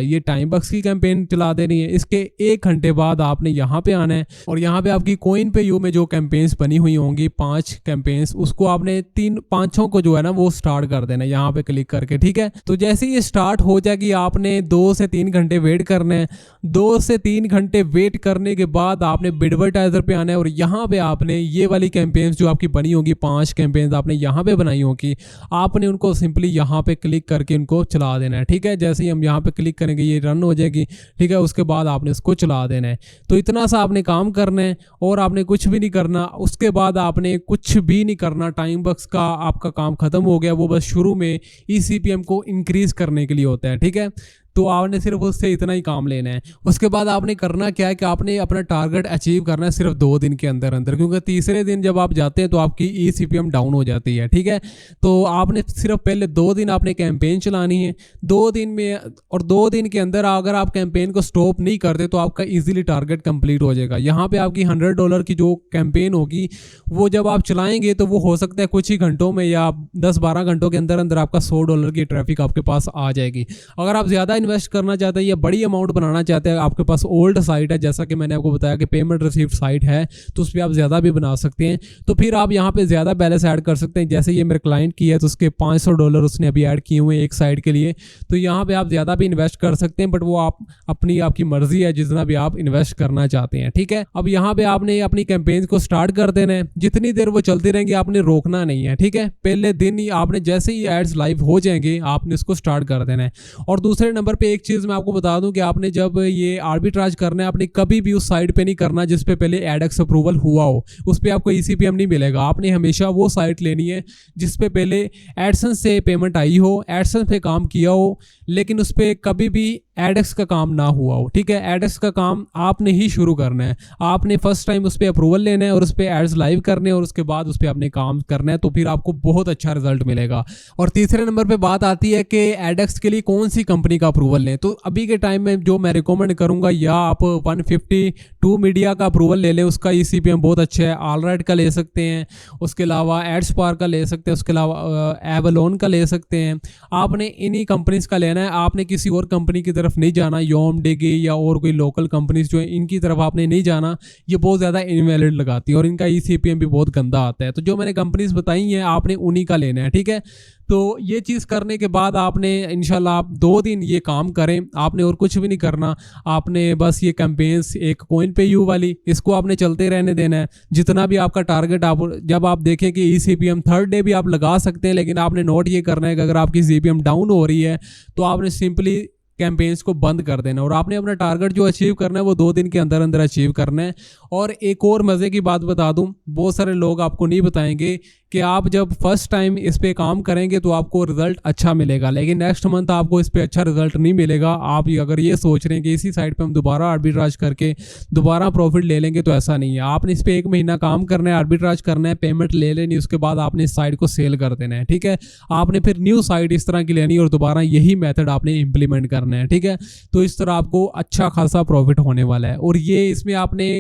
A: ये टाइम बक्स की कैंपेन चला देनी है, इसके 1 घंटे बाद आपने यहाँ पे आना है, और यहाँ पे आपकी कोइन पे यू में जो कैंपेन्स बनी हुई होंगी 5 कैंपेन, उसको आपने 3-5 को जो है ना वो स्टार्ट कर देना यहाँ पे क्लिक करके, ठीक है। तो जैसे ये स्टार्ट हो जाएगी, आपने 2 से 3 घंटे वेट करना है। 2 से 3 घंटे वेट करने के बाद आपने बिडवर्टाइजर पे आना है, और यहाँ पे आपने ये वाली कैंपेन्स जो आपकी बनी होगी 5 कैंपेन्स आपने यहाँ पे बनाई होगी, आपने उनको सिंपली यहाँ पे क्लिक करके उनको चला देना है, ठीक है। जैसे ही हम यहाँ पे क्लिक करेंगे ये रन हो जाएगी, ठीक है। उसके बाद आपने इसको चला देना है। तो इतना सा आपने काम करना है और आपने कुछ भी नहीं करना। उसके बाद आपने कुछ भी नहीं करना, टाइम बक्स का आपका काम खत्म हो गया। वो बस शुरू में ECPM को इंक्रीज करने के लिए होता है, ठीक है। तो आपने सिर्फ उससे इतना ही काम लेना है। उसके बाद आपने करना क्या है कि आपने अपना टारगेट अचीव करना है सिर्फ 2 दिन के अंदर अंदर, क्योंकि तीसरे दिन जब आप जाते हैं तो आपकी ECPM डाउन हो जाती है, ठीक है। तो आपने सिर्फ पहले 2 दिन आपने कैंपेन चलानी है। 2 दिन में, और 2 दिन के अंदर अगर आप कैंपेन को स्टॉप नहीं करते तो आपका ईजिली टारगेट कंप्लीट हो जाएगा। यहाँ पे आपकी $100 की जो कैंपेन होगी वो जब आप चलाएंगे तो वो हो सकता है कुछ ही घंटों में या 10-12 घंटों के अंदर अंदर आपका $100 की ट्रैफिक आपके पास आ जाएगी। अगर आप ज़्यादा इन्वेस्ट करना चाहते हैं या बड़ी अमाउंट बनाना चाहते हैं, आपके पास ओल्ड साइट है, जैसा कि मैंने आपको बताया कि पेमेंट रिसीव्ड साइट है, तो उस पर आप ज़्यादा भी बना सकते हैं। तो फिर आप यहाँ पे ज़्यादा बैलेंस ऐड कर सकते हैं। जैसे ये मेरे क्लाइंट की है तो उसके $500 उसने अभी ऐड किए हुए हैं एक साइट के लिए, तो यहाँ पे आप ज़्यादा भी इन्वेस्ट कर सकते हैं, बट वो आपकी मर्जी है जितना भी आप इन्वेस्ट करना चाहते हैं, ठीक है। अब यहाँ पे आपने अपनी कैंपेन को स्टार्ट कर देना है। जितनी देर वो चलती रहेंगी आपने रोकना नहीं है, ठीक है। पहले दिन ही आपने जैसे ही एड्स लाइव हो जाएंगे आपने इसको स्टार्ट कर देना है। और दूसरे नंबर पे एक चीज़ मैं आपको बता दूं कि आपने जब ये आर्बिट्राज करना है, आपने कभी भी उस साइट पे नहीं करना जिस पे पहले एडएक्स अप्रूवल हुआ हो। उस पे आपको ECPM नहीं मिलेगा। आपने हमेशा वो साइट लेनी है जिस पे पहले एडसेंस से पेमेंट आई हो, एडसेंस पे काम किया हो, लेकिन उस पर कभी भी एडएक्स का काम ना हुआ हो, ठीक है। एडएक्स का काम आपने ही शुरू करना है। आपने फर्स्ट टाइम उस पर अप्रूवल लेना है और उस पर एड्स लाइव करने हैं, और उसके बाद उस पर आपने काम करना है, तो फिर आपको बहुत अच्छा रिजल्ट मिलेगा। और तीसरे नंबर पे बात आती है कि एडएक्स के लिए कौन सी कंपनी का अप्रूवल लें। तो अभी के टाइम में जो मैं रिकमेंड करूंगा, या आप 152 मीडिया का अप्रूवल ले लें, उसका ECPM बहुत अच्छा है। ऑलराइट का ले सकते हैं, उसके अलावा एडस्पार्क का ले सकते हैं, उसके अलावा एवलोन का ले सकते हैं। आपने इन्हीं कंपनीज का लेना है। आपने किसी और कंपनी की तरफ नहीं जाना, योम डेगी या और कोई लोकल कंपनीज जो है इनकी तरफ आपने नहीं जाना। ये बहुत ज़्यादा इनवैलिड लगाती है और इनका ECPM भी बहुत गंदा आता है। तो जो मैंने कंपनीज बताई हैं आपने उन्हीं का लेना है, ठीक है। तो ये चीज़ करने के बाद आपने इंशाल्लाह आप 2 दिन ये काम करें, आपने और कुछ भी नहीं करना। आपने बस ये कैंपेन्स एक कोइन पे यू वाली, इसको आपने चलते रहने देना है। जितना भी आपका टारगेट, आप जब आप देखें कि ECPM 3rd डे भी आप लगा सकते हैं, लेकिन आपने नोट ये करना है कि अगर आपकी ECPM डाउन हो रही है तो आपने सिंपली कैंपेन्स को बंद कर देना, और आपने अपना टारगेट जो अचीव करना है वो 2 दिन के अंदर अंदर अचीव करना है। और एक और मज़े की बात बता दूं, बहुत सारे लोग आपको नहीं बताएंगे कि आप जब फर्स्ट टाइम इस पे काम करेंगे तो आपको रिजल्ट अच्छा मिलेगा, लेकिन नेक्स्ट मंथ आपको इस पे अच्छा रिजल्ट नहीं मिलेगा। आप अगर ये सोच रहे हैं कि इसी साइट पे हम दोबारा आर्बिट्राज करके दोबारा प्रॉफिट ले लेंगे, तो ऐसा नहीं है। आपने इस पर 1 महीना काम करना है, आर्बिट्राज करना है, पेमेंट ले लेनी, उसके बाद आपने इस साइट को सेल कर देना है, ठीक है। आपने फिर न्यू साइट इस तरह की लेनी और दोबारा यही मेथड आपने इंप्लीमेंट करना है, ठीक है। तो इस तरह आपको अच्छा खासा प्रॉफिट होने वाला है। और ये इसमें आपने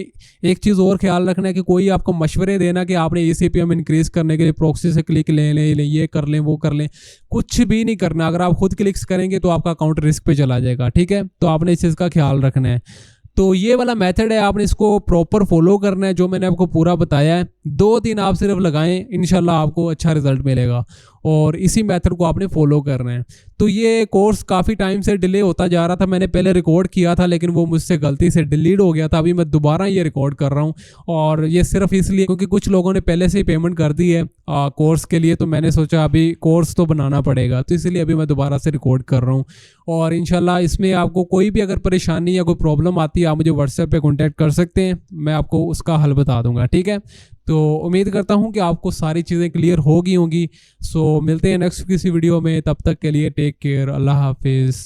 A: एक चीज़ और ख्याल रखना है कि कोई आपको मशवरे देना कि आपने ECPM इंक्रीज करने के लिए प्रॉक्सी से क्लिक ले लें, ये कर लें, वो कर लें, कुछ भी नहीं करना। अगर आप खुद क्लिक्स करेंगे तो आपका अकाउंट रिस्क पे चला जाएगा, ठीक है। तो आपने इस चीज़ का ख्याल रखना है। तो ये वाला मेथड है, आपने इसको प्रॉपर फॉलो करना है जो मैंने आपको पूरा बताया है। 2 दिन आप सिर्फ लगाएं, इंशाल्लाह आपको अच्छा रिजल्ट मिलेगा, और इसी मेथड को आपने फॉलो करना है। तो ये कोर्स काफ़ी टाइम से डिले होता जा रहा था। मैंने पहले रिकॉर्ड किया था लेकिन वो मुझसे गलती से डिलीट हो गया था। अभी मैं दोबारा ये रिकॉर्ड कर रहा हूँ, और ये सिर्फ इसलिए क्योंकि कुछ लोगों ने पहले से ही पेमेंट कर दी है कोर्स के लिए, तो मैंने सोचा अभी कोर्स तो बनाना पड़ेगा, तो इसलिए अभी मैं दोबारा से रिकॉर्ड कर रहा हूँ। और इंशाल्लाह इसमें आपको कोई भी अगर परेशानी या कोई प्रॉब्लम आती है, आप मुझे व्हाट्सएप पे कॉन्टैक्ट कर सकते हैं, मैं आपको उसका हल बता दूंगा, ठीक है। तो उम्मीद करता हूँ कि आपको सारी चीज़ें क्लियर हो गई होंगी। सो मिलते हैं नेक्स्ट किसी वीडियो में, तब तक के लिए टेक केयर, अल्लाह हाफिज़।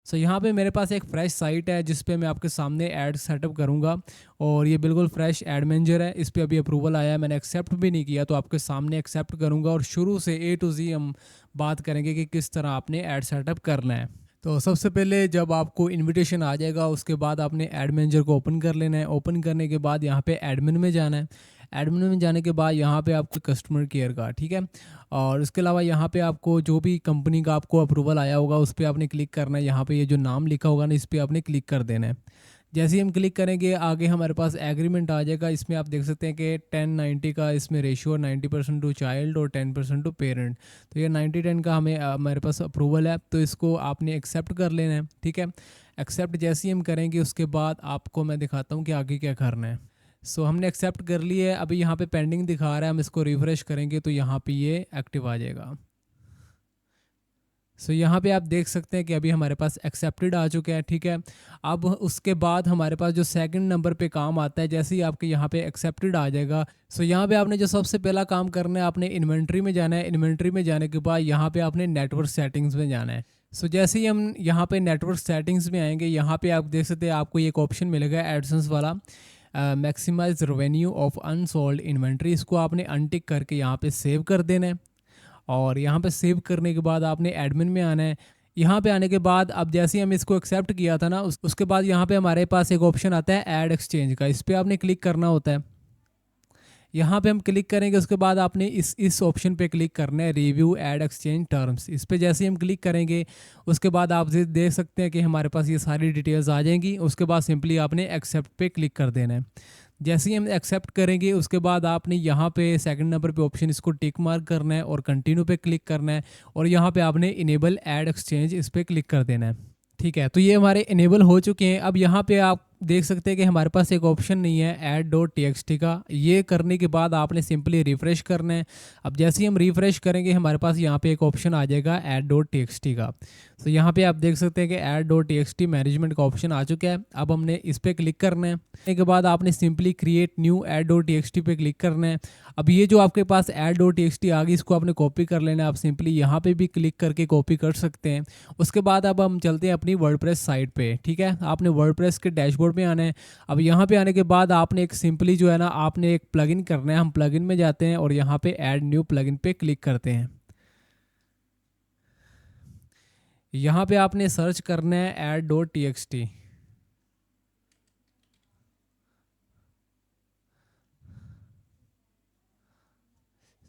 A: सो यहाँ पे मेरे पास एक फ्रेश साइट है जिस पे मैं आपके सामने ऐड सेटअप करूँगा, और ये बिल्कुल फ्रेश ऐड मैनेजर है। इस पे अभी अप्रूवल आया है, मैंने एक्सेप्ट भी नहीं किया, तो आपके सामने एक्सेप्ट करूँगा और शुरू से ए टू जी हम बात करेंगे कि किस तरह आपने ऐड सेटअप करना है। तो सबसे पहले जब आपको इनविटेशन आ जाएगा उसके बाद आपने ऐड मैनेजर को ओपन कर लेना है। ओपन करने के बाद यहाँ पे एडमिन में जाना है। एडमिन में जाने के बाद यहाँ पे आपको कस्टमर केयर का, ठीक है, और उसके अलावा यहाँ पे आपको जो भी कंपनी का आपको अप्रूवल आया होगा उस पर आपने क्लिक करना है। यहाँ पे ये जो नाम लिखा होगा ना, इस पर आपने क्लिक कर देना है। जैसे ही हम क्लिक करेंगे आगे हमारे पास एग्रीमेंट आ जाएगा। इसमें आप देख सकते हैं कि 10-90 का इसमें रेशियो, 90% टू चाइल्ड और 10% टू पेरेंट। तो ये 90-10 का हमें हमारे पास अप्रूवल है, तो इसको आपने एक्सेप्ट कर लेना है, ठीक है। एक्सेप्ट जैसे ही हम करेंगे उसके बाद आपको मैं दिखाता हूँ कि आगे क्या करना है। सो हमने एक्सेप्ट कर लिया है। अभी यहाँ पे पेंडिंग दिखा रहा है, हम इसको रिफ्रेश करेंगे तो यहाँ पे ये एक्टिव आ जाएगा। सो यहाँ पे आप देख सकते हैं कि अभी हमारे पास एक्सेप्टेड आ चुका है, ठीक है। अब उसके बाद हमारे पास जो सेकंड नंबर पे काम आता है, जैसे ही आपके यहाँ पे एक्सेप्टेड आ जाएगा, सो यहाँ पे आपने जो सबसे पहला काम करना है, आपने इन्वेंट्री में जाना है। इन्वेंट्री में जाने के बाद यहाँ पे आपने नेटवर्क सेटिंग्स में जाना है। सो जैसे ही हम यहाँ पे नेटवर्क सेटिंग्स में आएंगे, यहाँ पे आप देख सकते हैं आपको एक ऑप्शन मिलेगा एडसेंस वाला, maximize revenue of unsold inventory. इसको आपने अनटिक करके यहाँ पे सेव कर देना है। और यहाँ पे सेव करने के बाद आपने एडमिन में आना है। यहाँ पे आने के बाद अब जैसे ही हम इसको एक्सेप्ट किया था ना, उसके बाद यहाँ पे हमारे पास एक ऑप्शन आता है ऐड एक्सचेंज का। इस पर आपने क्लिक करना होता है। यहाँ पे हम क्लिक करेंगे, उसके बाद आपने इस ऑप्शन पे क्लिक करना है, रिव्यू ऐड एक्सचेंज टर्म्स। इस पे जैसे ही हम क्लिक करेंगे उसके बाद आप देख सकते हैं कि हमारे पास ये सारी डिटेल्स आ जाएंगी। उसके बाद सिंपली आपने एक्सेप्ट पे क्लिक कर देना है। जैसे ही हम एक्सेप्ट करेंगे उसके बाद आपने यहाँ पे सेकंड नंबर पे ऑप्शन इसको टिक मार्क करना है और कंटिन्यू पे क्लिक करना है, और यहाँ पे आपने इनेबल ऐड एक्सचेंज इस पर क्लिक कर देना है, ठीक है। तो ये हमारे इनेबल हो चुके हैं। अब यहाँ पे आप देख सकते हैं कि हमारे पास एक ऑप्शन नहीं है add.txt का। ये करने के बाद आपने सिंपली रिफ़्रेश करना है। अब जैसे ही हम रिफ़्रेश करेंगे हमारे पास यहाँ पे एक ऑप्शन आ जाएगा add.txt का। तो यहाँ पे आप देख सकते हैं कि add.txt मैनेजमेंट का ऑप्शन आ चुका है। अब हमने इस पर क्लिक करना है। के बाद आपने सिंपली क्रिएट न्यू add.txt पे क्लिक करना है। अब ये जो आपके पास add.txt आ गई, इसको आपने कॉपी कर लेना है। आप सिंपली यहाँ पे भी क्लिक करके कॉपी कर सकते हैं। उसके बाद अब हम चलते हैं अपनी वर्डप्रेस साइट पे, ठीक है। आपने वर्डप्रेस के डैशबोर्ड में आना है। अब यहाँ पे आने के बाद आपने एक सिंपली जो है ना, आपने एक प्लगइन करना है। हम प्लगइन में जाते हैं और यहाँ पे ऐड न्यू प्लगइन पे क्लिक करते हैं। यहाँ पे आपने सर्च करना है add.txt।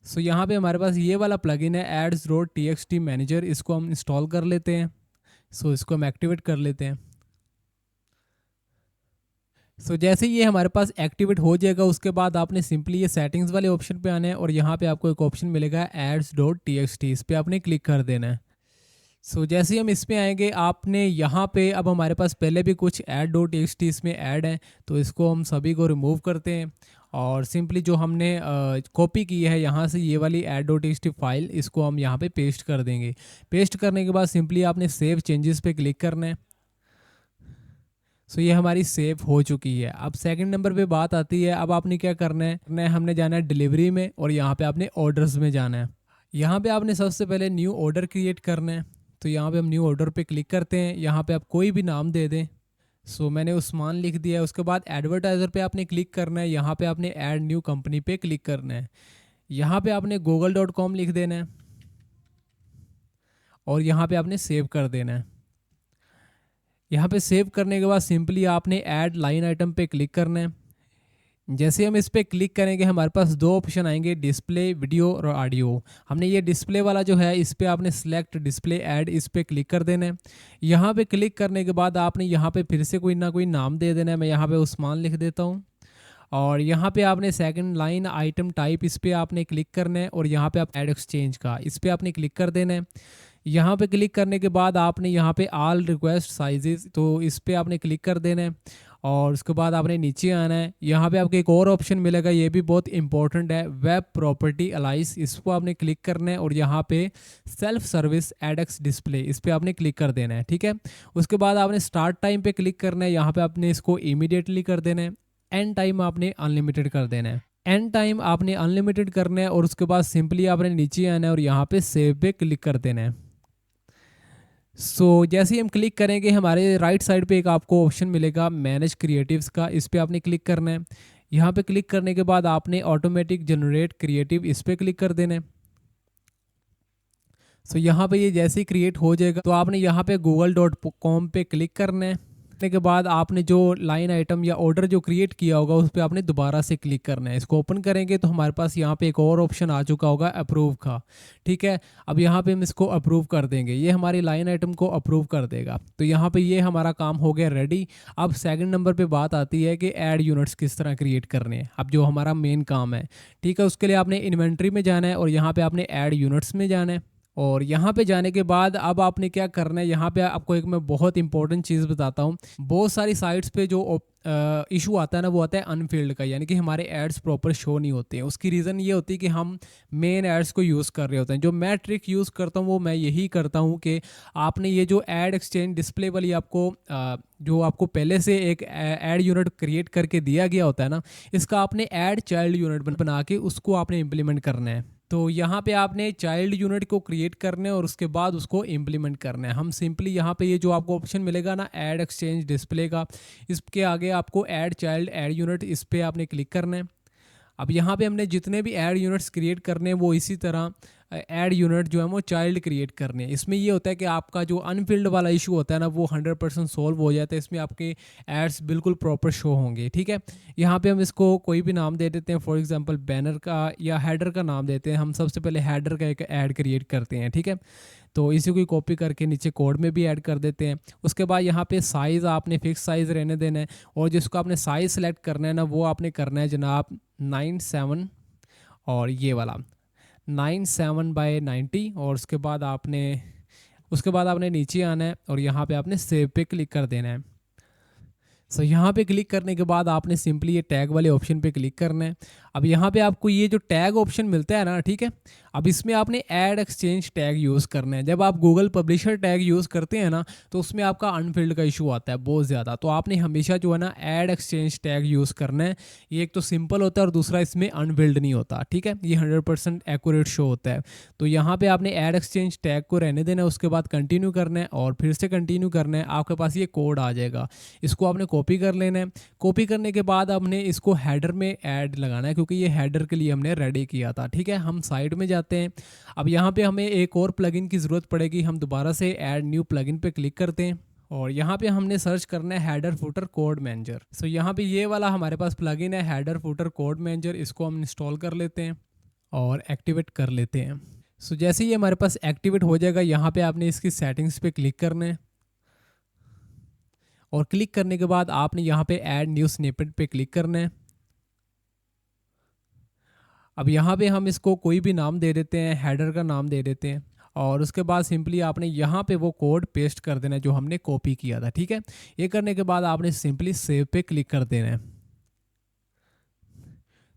A: सो यहाँ पे हमारे पास ये वाला प्लगइन है ads.txt मैनेजर। इसको हम इंस्टॉल कर लेते हैं। सो इसको हम एक्टिवेट कर लेते हैं। सो जैसे ये हमारे पास एक्टिवेट हो जाएगा उसके बाद आपने सिंपली ये सेटिंग्स वाले ऑप्शन पे आना है, और यहाँ पे आपको एक ऑप्शन मिलेगा ads.txt। इस पर आपने क्लिक कर देना है। सो जैसे ही हम इसमें आएंगे आपने यहाँ पे, अब हमारे पास पहले भी कुछ add.txt इसमें ऐड है, तो इसको हम सभी को रिमूव करते हैं और सिंपली जो हमने कॉपी की है यहाँ से, ये वाली add.txt फाइल, इसको हम यहाँ पे पेस्ट कर देंगे। पेस्ट करने के बाद सिंपली आपने सेव चेंजेस पे क्लिक करना है। सो ये हमारी सेव हो चुकी है। अब सेकंड नंबर पे बात आती है, अब आपने क्या करना है, हमने जाना है डिलीवरी में और यहाँ पे आपने ऑर्डर्स में जाना है। यहाँ पे आपने सबसे पहले न्यू ऑर्डर क्रिएट करना है। तो यहाँ पे हम न्यू ऑर्डर पे क्लिक करते हैं। यहाँ पे आप कोई भी नाम दे दें। सो मैंने उस्मान लिख दिया है। उसके बाद एडवर्टाइज़र पे आपने क्लिक करना है। यहाँ पे आपने ऐड न्यू कंपनी पे क्लिक करना है। यहाँ पे आपने google.com लिख देना है और यहाँ पे आपने सेव कर देना है। यहाँ पे सेव करने के बाद सिंपली आपने ऐड लाइन आइटम पे क्लिक करना है। जैसे हम इस पर क्लिक करेंगे हमारे पास दो ऑप्शन आएंगे, डिस्प्ले वीडियो और ऑडियो। हमने ये डिस्प्ले वाला जो है इस पर आपने सेलेक्ट डिस्प्ले ऐड, इस पर क्लिक कर देना है। यहाँ पे क्लिक करने के बाद आपने यहाँ पे फिर से कोई ना कोई नाम दे देना है। मैं यहाँ पे उस्मान लिख देता हूँ। और यहाँ पे आपने सेकंड लाइन आइटम टाइप, इस पर आपने क्लिक करना है और यहाँ पे आप ऐड एक्सचेंज का, इस पर आपने क्लिक कर देना है। यहाँ पे क्लिक करने के बाद आपने यहाँ पे ऑल रिक्वेस्ट साइजेस, तो इस पर आपने क्लिक कर देना है। और उसके बाद आपने नीचे आना है। यहाँ पे आपको एक और ऑप्शन मिलेगा, ये भी बहुत इंपॉर्टेंट है, वेब प्रॉपर्टी अलाइस। इसको आपने क्लिक करना है और यहाँ पे सेल्फ सर्विस एडएक्स डिस्प्ले, इस पर आपने क्लिक कर देना है, ठीक है। उसके बाद आपने स्टार्ट टाइम पे क्लिक करना है, यहाँ पे आपने इसको इमीडिएटली कर देना है। एंड टाइम आपने अनलिमिटेड कर देना है। एंड टाइम आपने अनलिमिटेड करना है और उसके बाद सिंपली आपने नीचे आना है और यहाँ पे सेव पे क्लिक कर देना है। जैसे ही हम क्लिक करेंगे हमारे राइट साइड पे एक आपको ऑप्शन मिलेगा मैनेज क्रिएटिव्स का, इस पर आपने क्लिक करना है। यहाँ पे क्लिक करने के बाद आपने ऑटोमेटिक जनरेट क्रिएटिव, इस पर क्लिक कर देना है। यहाँ पे ये जैसे ही क्रिएट हो जाएगा तो आपने यहाँ पे google.com पे क्लिक करना है। करने के बाद आपने जो लाइन आइटम या ऑर्डर जो क्रिएट किया होगा उस पर आपने दोबारा से क्लिक करना है। इसको ओपन करेंगे तो हमारे पास यहाँ पे एक और ऑप्शन आ चुका होगा अप्रूव का, ठीक है। अब यहाँ पे हम इसको अप्रूव कर देंगे, ये हमारी लाइन आइटम को अप्रूव कर देगा। तो यहाँ पे ये हमारा काम हो गया रेडी। अब सेकंड नंबर पे बात आती है कि ऐड यूनिट्स किस तरह क्रिएट करने हैं, अब जो हमारा मेन काम है, ठीक है। उसके लिए आपने इन्वेंट्री में जाना है और यहाँ पे आपने ऐड यूनिट्स में जाना है। और यहाँ पे जाने के बाद अब आपने क्या करना है, यहाँ पे आपको एक मैं बहुत इंपॉर्टेंट चीज़ बताता हूँ। बहुत सारी साइट्स पे जो इशू आता है ना, वो आता है अनफिल्ड का, यानी कि हमारे एड्स प्रॉपर शो नहीं होते हैं। उसकी रीज़न ये होती है कि हम मेन एड्स को यूज़ कर रहे होते हैं। जो मैं ट्रिक यूज़ करता हूँ वो मैं यही करता हूँ कि आपने ये जो ऐड एक्सचेंज डिस्प्ले वाली आपको जो आपको पहले से एक ऐड यूनिट क्रिएट करके दिया गया होता है ना, इसका आपने ऐड चाइल्ड यूनिट बना के उसको आपने इम्प्लीमेंट करना है। तो यहाँ पे आपने चाइल्ड यूनिट को क्रिएट करना है और उसके बाद उसको इम्प्लीमेंट करना है। हम सिंपली यहाँ पे ये जो आपको ऑप्शन मिलेगा ना ऐड एक्सचेंज डिस्प्ले का, इसके आगे आपको ऐड चाइल्ड ऐड यूनिट, इस पर आपने क्लिक करना है। अब यहाँ पे हमने जितने भी ऐड यूनिट्स क्रिएट करने हैं वो इसी तरह ऐड यूनिट जो है वो चाइल्ड क्रिएट करने हैं। इसमें ये होता है कि आपका जो अनफिल्ड वाला इशू होता है ना वो 100% सॉल्व हो जाता है। इसमें आपके एड्स बिल्कुल प्रॉपर शो होंगे, ठीक है। यहाँ पे हम इसको कोई भी नाम दे देते हैं, फॉर एग्जांपल बैनर का या हेडर का नाम देते हैं। हम सबसे पहले हेडर का एक ऐड क्रिएट करते हैं, ठीक है। तो इसी को कॉपी करके नीचे कोड में भी ऐड कर देते हैं। उसके बाद यहाँ पे साइज़ आपने फिक्स साइज़ रहने देना है और जिसको आपने साइज़ सेलेक्ट करना है ना वो आपने करना है जनाब 97 और ये वाला 97/90। और उसके बाद आपने नीचे आना है और यहाँ पे आपने सेव पे क्लिक कर देना है। यहाँ पे क्लिक करने के बाद आपने सिंपली ये टैग वाले ऑप्शन पे क्लिक करना है। अब यहाँ पे आपको ये जो टैग ऑप्शन मिलता है ना, ठीक है, अब इसमें आपने ऐड एक्सचेंज टैग यूज़ करना है। जब आप गूगल पब्लिशर टैग यूज़ करते हैं ना तो उसमें आपका अनफिल्ड का इशू आता है बहुत ज़्यादा। तो आपने हमेशा जो है ना ऐड एक्सचेंज टैग यूज़ करना है। ये एक तो सिंपल होता है और दूसरा इसमें अनफिल्ड नहीं होता, ठीक है। ये 100% एक्यूरेट शो होता है। तो यहाँ पे आपने ऐड एक्सचेंज टैग को रहने देना है, उसके बाद कंटिन्यू करना है और फिर से कंटिन्यू करना है। आपके पास ये कोड आ जाएगा, इसको आपने कॉपी कर लेना है। कॉपी करने के बाद आपने इसको हेडर में ऐड लगाना है क्योंकि ये हेडर के लिए हमने रेडी किया था, ठीक है। हम साइड में जाते हैं। अब यहाँ पे हमें एक और प्लगइन की ज़रूरत पड़ेगी। हम दोबारा से ऐड न्यू प्लगइन पे क्लिक करते हैं और यहाँ पे हमने सर्च करना है हेडर फुटर कोड मैनेजर। यहाँ पे ये वाला हमारे पास प्लगइन है हेडर फुटर कोड मैनेजर, इसको हम इंस्टॉल कर लेते हैं और एक्टिवेट कर लेते हैं। जैसे ही हमारे पास एक्टिवेट हो जाएगा यहाँ पे आपने इसकी सेटिंग्स पे क्लिक करना है और क्लिक करने के बाद आपने यहाँ पे ऐड न्यू स्निपेट पे क्लिक करना है। अब यहाँ पे हम इसको कोई भी नाम दे देते हैं, हेडर का नाम दे देते हैं और उसके बाद सिंपली आपने यहाँ पे वो कोड पेस्ट कर देना है जो हमने कॉपी किया था, ठीक है। ये करने के बाद आपने सिंपली सेव पे क्लिक कर देना है।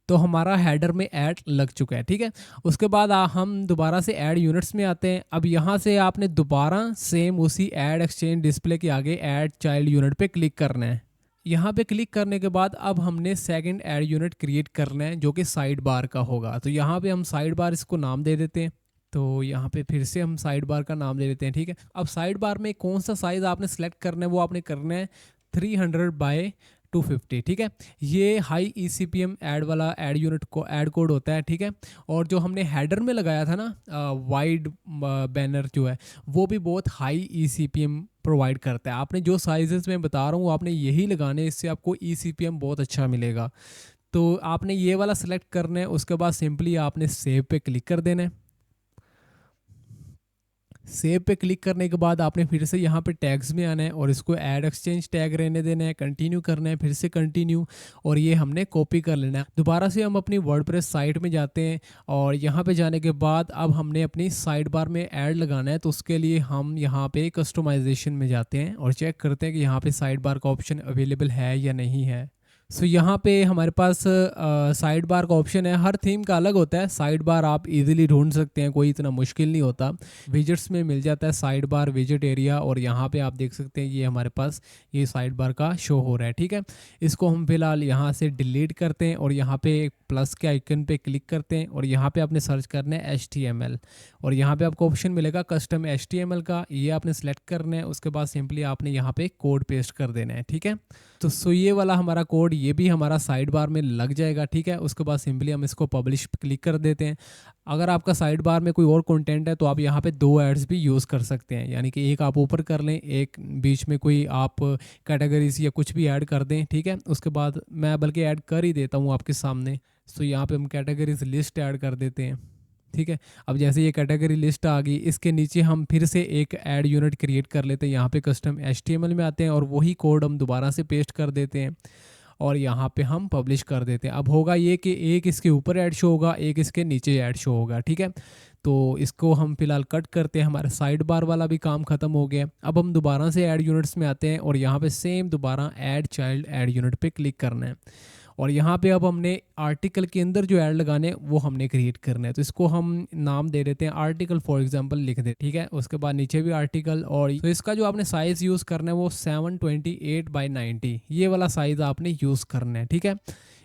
A: तो हमारा हेडर में ऐड लग चुका है, ठीक है। उसके बाद हम दोबारा से ऐड यूनिट्स में आते हैं। अब यहाँ से आपने दोबारा सेम उसी ऐड एक्सचेंज डिस्प्ले के आगे ऐड चाइल्ड यूनिट पे क्लिक करना है। यहाँ पे क्लिक करने के बाद अब हमने सेकंड ऐड यूनिट क्रिएट करना है जो कि साइड बार का होगा। तो यहाँ पे हम साइड बार इसको नाम दे देते हैं। तो यहाँ पे फिर से हम साइड बार का नाम दे देते हैं, ठीक है। अब साइड बार में कौन सा साइज़ आपने सेलेक्ट करना है वो आपने करना है 300/250, ठीक है। ये हाई ECPM ऐड वाला ऐड यूनिट को ऐड कोड होता है, ठीक है। और जो हमने हेडर में लगाया था ना वाइड बैनर जो है वो भी बहुत हाई ECPM प्रोवाइड करता है। आपने जो साइजेस में बता रहा हूँ आपने यही लगाने, इससे आपको ECPM बहुत अच्छा मिलेगा। तो आपने ये वाला सेलेक्ट करना है, उसके बाद सिंपली आपने सेव पे क्लिक कर देना है। सेव पे क्लिक करने के बाद आपने फिर से यहाँ पे टैग्स में आना है और इसको ऐड एक्सचेंज टैग रहने देना है, कंटिन्यू करना है, फिर से कंटिन्यू, और ये हमने कॉपी कर लेना है। दोबारा से हम अपनी वर्डप्रेस साइट में जाते हैं और यहाँ पे जाने के बाद अब हमने अपनी साइड बार में ऐड लगाना है, तो उसके लिए हम यहाँ पे कस्टमाइजेशन में जाते हैं और चेक करते हैं कि यहाँ पे साइड बार का ऑप्शन अवेलेबल है या नहीं है। सो यहाँ पे हमारे पास साइड बार का ऑप्शन है। हर थीम का अलग होता है। साइड बार आप इजीली ढूंढ सकते हैं, कोई इतना मुश्किल नहीं होता। विजेट्स में मिल जाता है साइड बार विजेट एरिया, और यहाँ पे आप देख सकते हैं ये हमारे पास ये साइड बार का शो हो रहा है। ठीक है, इसको हम फिलहाल यहाँ से डिलीट करते हैं और यहाँ पे प्लस के आइकन पे क्लिक करते हैं और यहाँ पे आपने सर्च करना है HTML, और यहाँ पे आपको ऑप्शन मिलेगा कस्टम HTML का, ये आपने सेलेक्ट करना है। उसके बाद सिंपली आपने यहाँ पे कोड पेस्ट कर देना है। ठीक है, तो सो ये वाला हमारा कोड ये भी हमारा साइड बार में लग जाएगा। ठीक है, उसके बाद सिंपली हम इसको पब्लिश क्लिक कर देते हैं। अगर आपका साइड बार में कोई और कंटेंट है तो आप यहाँ पे 2 एड्स भी यूज़ कर सकते हैं, यानी कि एक आप ऊपर कर लें, एक बीच में कोई आप कैटेगरीज या कुछ भी ऐड कर दें। ठीक है, उसके बाद मैं बल्कि ऐड कर ही देता हूँ आपके सामने। सो यहाँ पे हम कैटेगरीज लिस्ट ऐड कर देते हैं। ठीक है, अब जैसे ये कैटेगरी लिस्ट आ गई, इसके नीचे हम फिर से एक ऐड यूनिट क्रिएट कर लेते हैं। यहाँ पे कस्टम HTML में आते हैं और वही कोड हम दोबारा से पेस्ट कर देते हैं और यहाँ पे हम पब्लिश कर देते हैं। अब होगा ये कि एक इसके ऊपर ऐड शो होगा, एक इसके नीचे ऐड शो होगा। ठीक है, तो इसको हम फिलहाल कट करते हैं। हमारा साइड बार वाला भी काम खत्म हो गया। अब हम दोबारा से ऐड यूनिट्स में आते हैं और यहाँ पे सेम दोबारा ऐड चाइल्ड ऐड यूनिट पे क्लिक करना है और यहाँ पे अब हमने आर्टिकल के अंदर जो ऐड लगाने वो हमने क्रिएट करना है। तो इसको हम नाम दे देते हैं आर्टिकल फॉर एग्जांपल लिख दे। ठीक है, उसके बाद नीचे भी आर्टिकल, और तो इसका जो आपने साइज़ यूज़ करना है वो 728x90 ये वाला साइज़ आपने यूज़ करना है। ठीक है,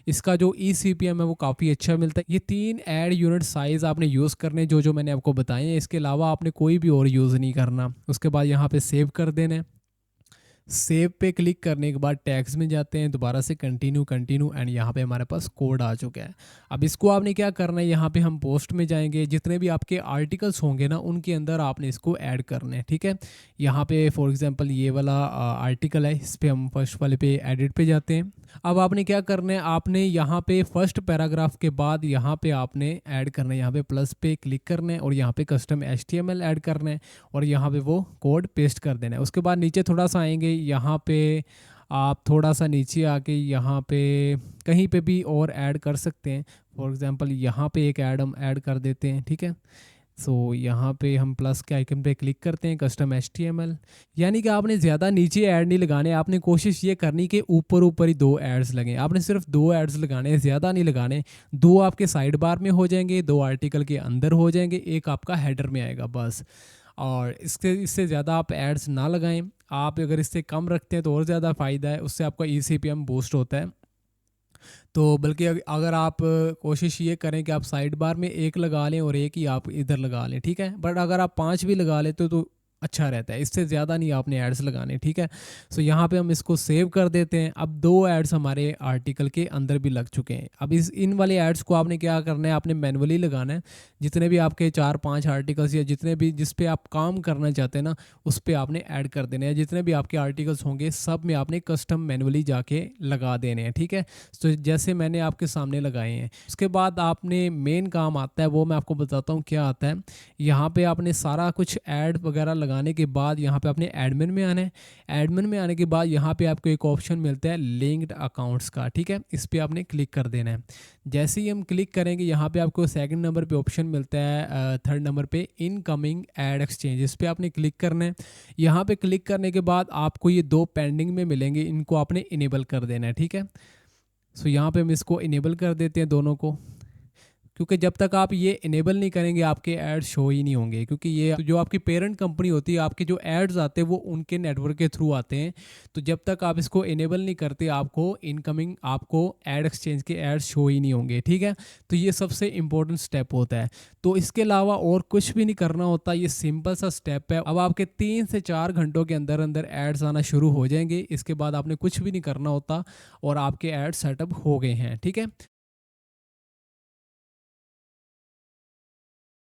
A: इसका जो ECPM है वो काफ़ी अच्छा मिलता है। ये 3 ऐड यूनिट साइज़ आपने यूज़ करने जो मैंने आपको बताए हैं, इसके अलावा आपने कोई भी और यूज़ नहीं करना। उसके बाद यहाँ पे सेव कर देना है। सेव पे क्लिक करने के बाद टैग्स में जाते हैं, दोबारा से कंटिन्यू कंटिन्यू, एंड यहाँ पे हमारे पास कोड आ चुका है। अब इसको आपने क्या करना है, यहाँ पे हम पोस्ट में जाएंगे, जितने भी आपके आर्टिकल्स होंगे ना उनके अंदर आपने इसको ऐड करना है। ठीक है, यहाँ पे फॉर एग्जांपल ये वाला आर्टिकल है, इस पर हम फर्स्ट वाले पे एडिट पे जाते हैं। अब आपने क्या करना है, आपने यहाँ पे फर्स्ट पैराग्राफ के बाद यहाँ पे आपने ऐड करना है, यहाँ पे प्लस पे क्लिक करना है और यहाँ पे कस्टम HTML ऐड करना है और यहाँ पे वो कोड पेस्ट कर देना है। उसके बाद नीचे थोड़ा सा आएंगे, यहाँ पे आप थोड़ा सा नीचे आके यहाँ पे कहीं पे भी और ऐड कर सकते हैं। फॉर एग्जांपल यहाँ पे एक ऐड हम ऐड कर देते हैं। ठीक है, सो यहाँ पे हम प्लस के आइकन पे क्लिक करते हैं, कस्टम HTML, यानी कि आपने ज़्यादा नीचे ऐड नहीं लगाने। आपने कोशिश ये करनी कि ऊपर ऊपर ही 2 एड्स लगें। आपने सिर्फ 2 एड्स लगाने, ज़्यादा नहीं लगाने। 2 आपके साइड बार में हो जाएंगे, 2 आर्टिकल के अंदर हो जाएंगे, एक आपका हेडर में आएगा बस। और इससे ज़्यादा आप एड्स ना लगाएं। आप अगर इससे कम रखते हैं तो और ज़्यादा फ़ायदा है, उससे आपका ECPM बूस्ट होता है। तो बल्कि अगर आप कोशिश ये करें कि आप साइड बार में एक लगा लें और एक ही आप इधर लगा लें। ठीक है, बट अगर आप 5 भी लगा लेते हो तो अच्छा रहता है, इससे ज़्यादा नहीं आपने एड्स लगाने। ठीक है, सो यहाँ पे हम इसको सेव कर देते हैं। अब 2 एड्स हमारे आर्टिकल के अंदर भी लग चुके हैं। अब इन वाले एड्स को आपने क्या करना है, आपने मैनुअली लगाना है। जितने भी आपके 4-5 आर्टिकल्स या जितने भी जिस पे आप काम करना चाहते हैं ना, उस पर आपने ऐड कर देने हैं। जितने भी आपके आर्टिकल्स होंगे सब में आपने कस्टम मैनुअली जाके लगा देने हैं। ठीक है, तो जैसे मैंने आपके सामने लगाए हैं। उसके बाद आपने मेन काम आता है, वो मैं आपको बताता हूँ क्या आता है। यहाँ पे आपने सारा कुछ ऐड वगैरह लगाने के बाद यहाँ पे आपने एडमिन में आना है। एडमिन में आने के बाद यहाँ पे आपको एक ऑप्शन मिलता है लिंक्ड अकाउंट्स का। ठीक है, इस पे आपने क्लिक कर देना है। जैसे ही हम क्लिक करेंगे यहाँ पे आपको सेकंड नंबर पे ऑप्शन मिलता है, थर्ड नंबर पे इनकमिंग ऐड एक्सचेंज, इस पे आपने क्लिक करना है। यहाँ पे क्लिक करने के बाद आपको ये 2 पेंडिंग में मिलेंगे, इनको आपने इनेबल कर देना है। ठीक है, सो यहाँ पे हम इसको इनेबल कर देते हैं दोनों को, क्योंकि जब तक आप ये इनेबल नहीं करेंगे आपके ऐड शो ही नहीं होंगे। क्योंकि ये जो आपकी पेरेंट कंपनी होती है, आपके जो एड्स आते हैं वो उनके नेटवर्क के थ्रू आते हैं। तो जब तक आप इसको इनेबल नहीं करते आपको इनकमिंग आपको ऐड एक्सचेंज के ऐड शो ही नहीं होंगे। ठीक है, तो ये सबसे इंपॉर्टेंट स्टेप होता है। तो इसके अलावा और कुछ भी नहीं करना होता, ये सिंपल सा स्टेप है। अब आपके 3 से 4 घंटों के अंदर अंदर एड्स आना शुरू हो जाएंगे। इसके बाद आपने कुछ भी नहीं करना होता और आपके एड सेटअप हो गए हैं। ठीक है,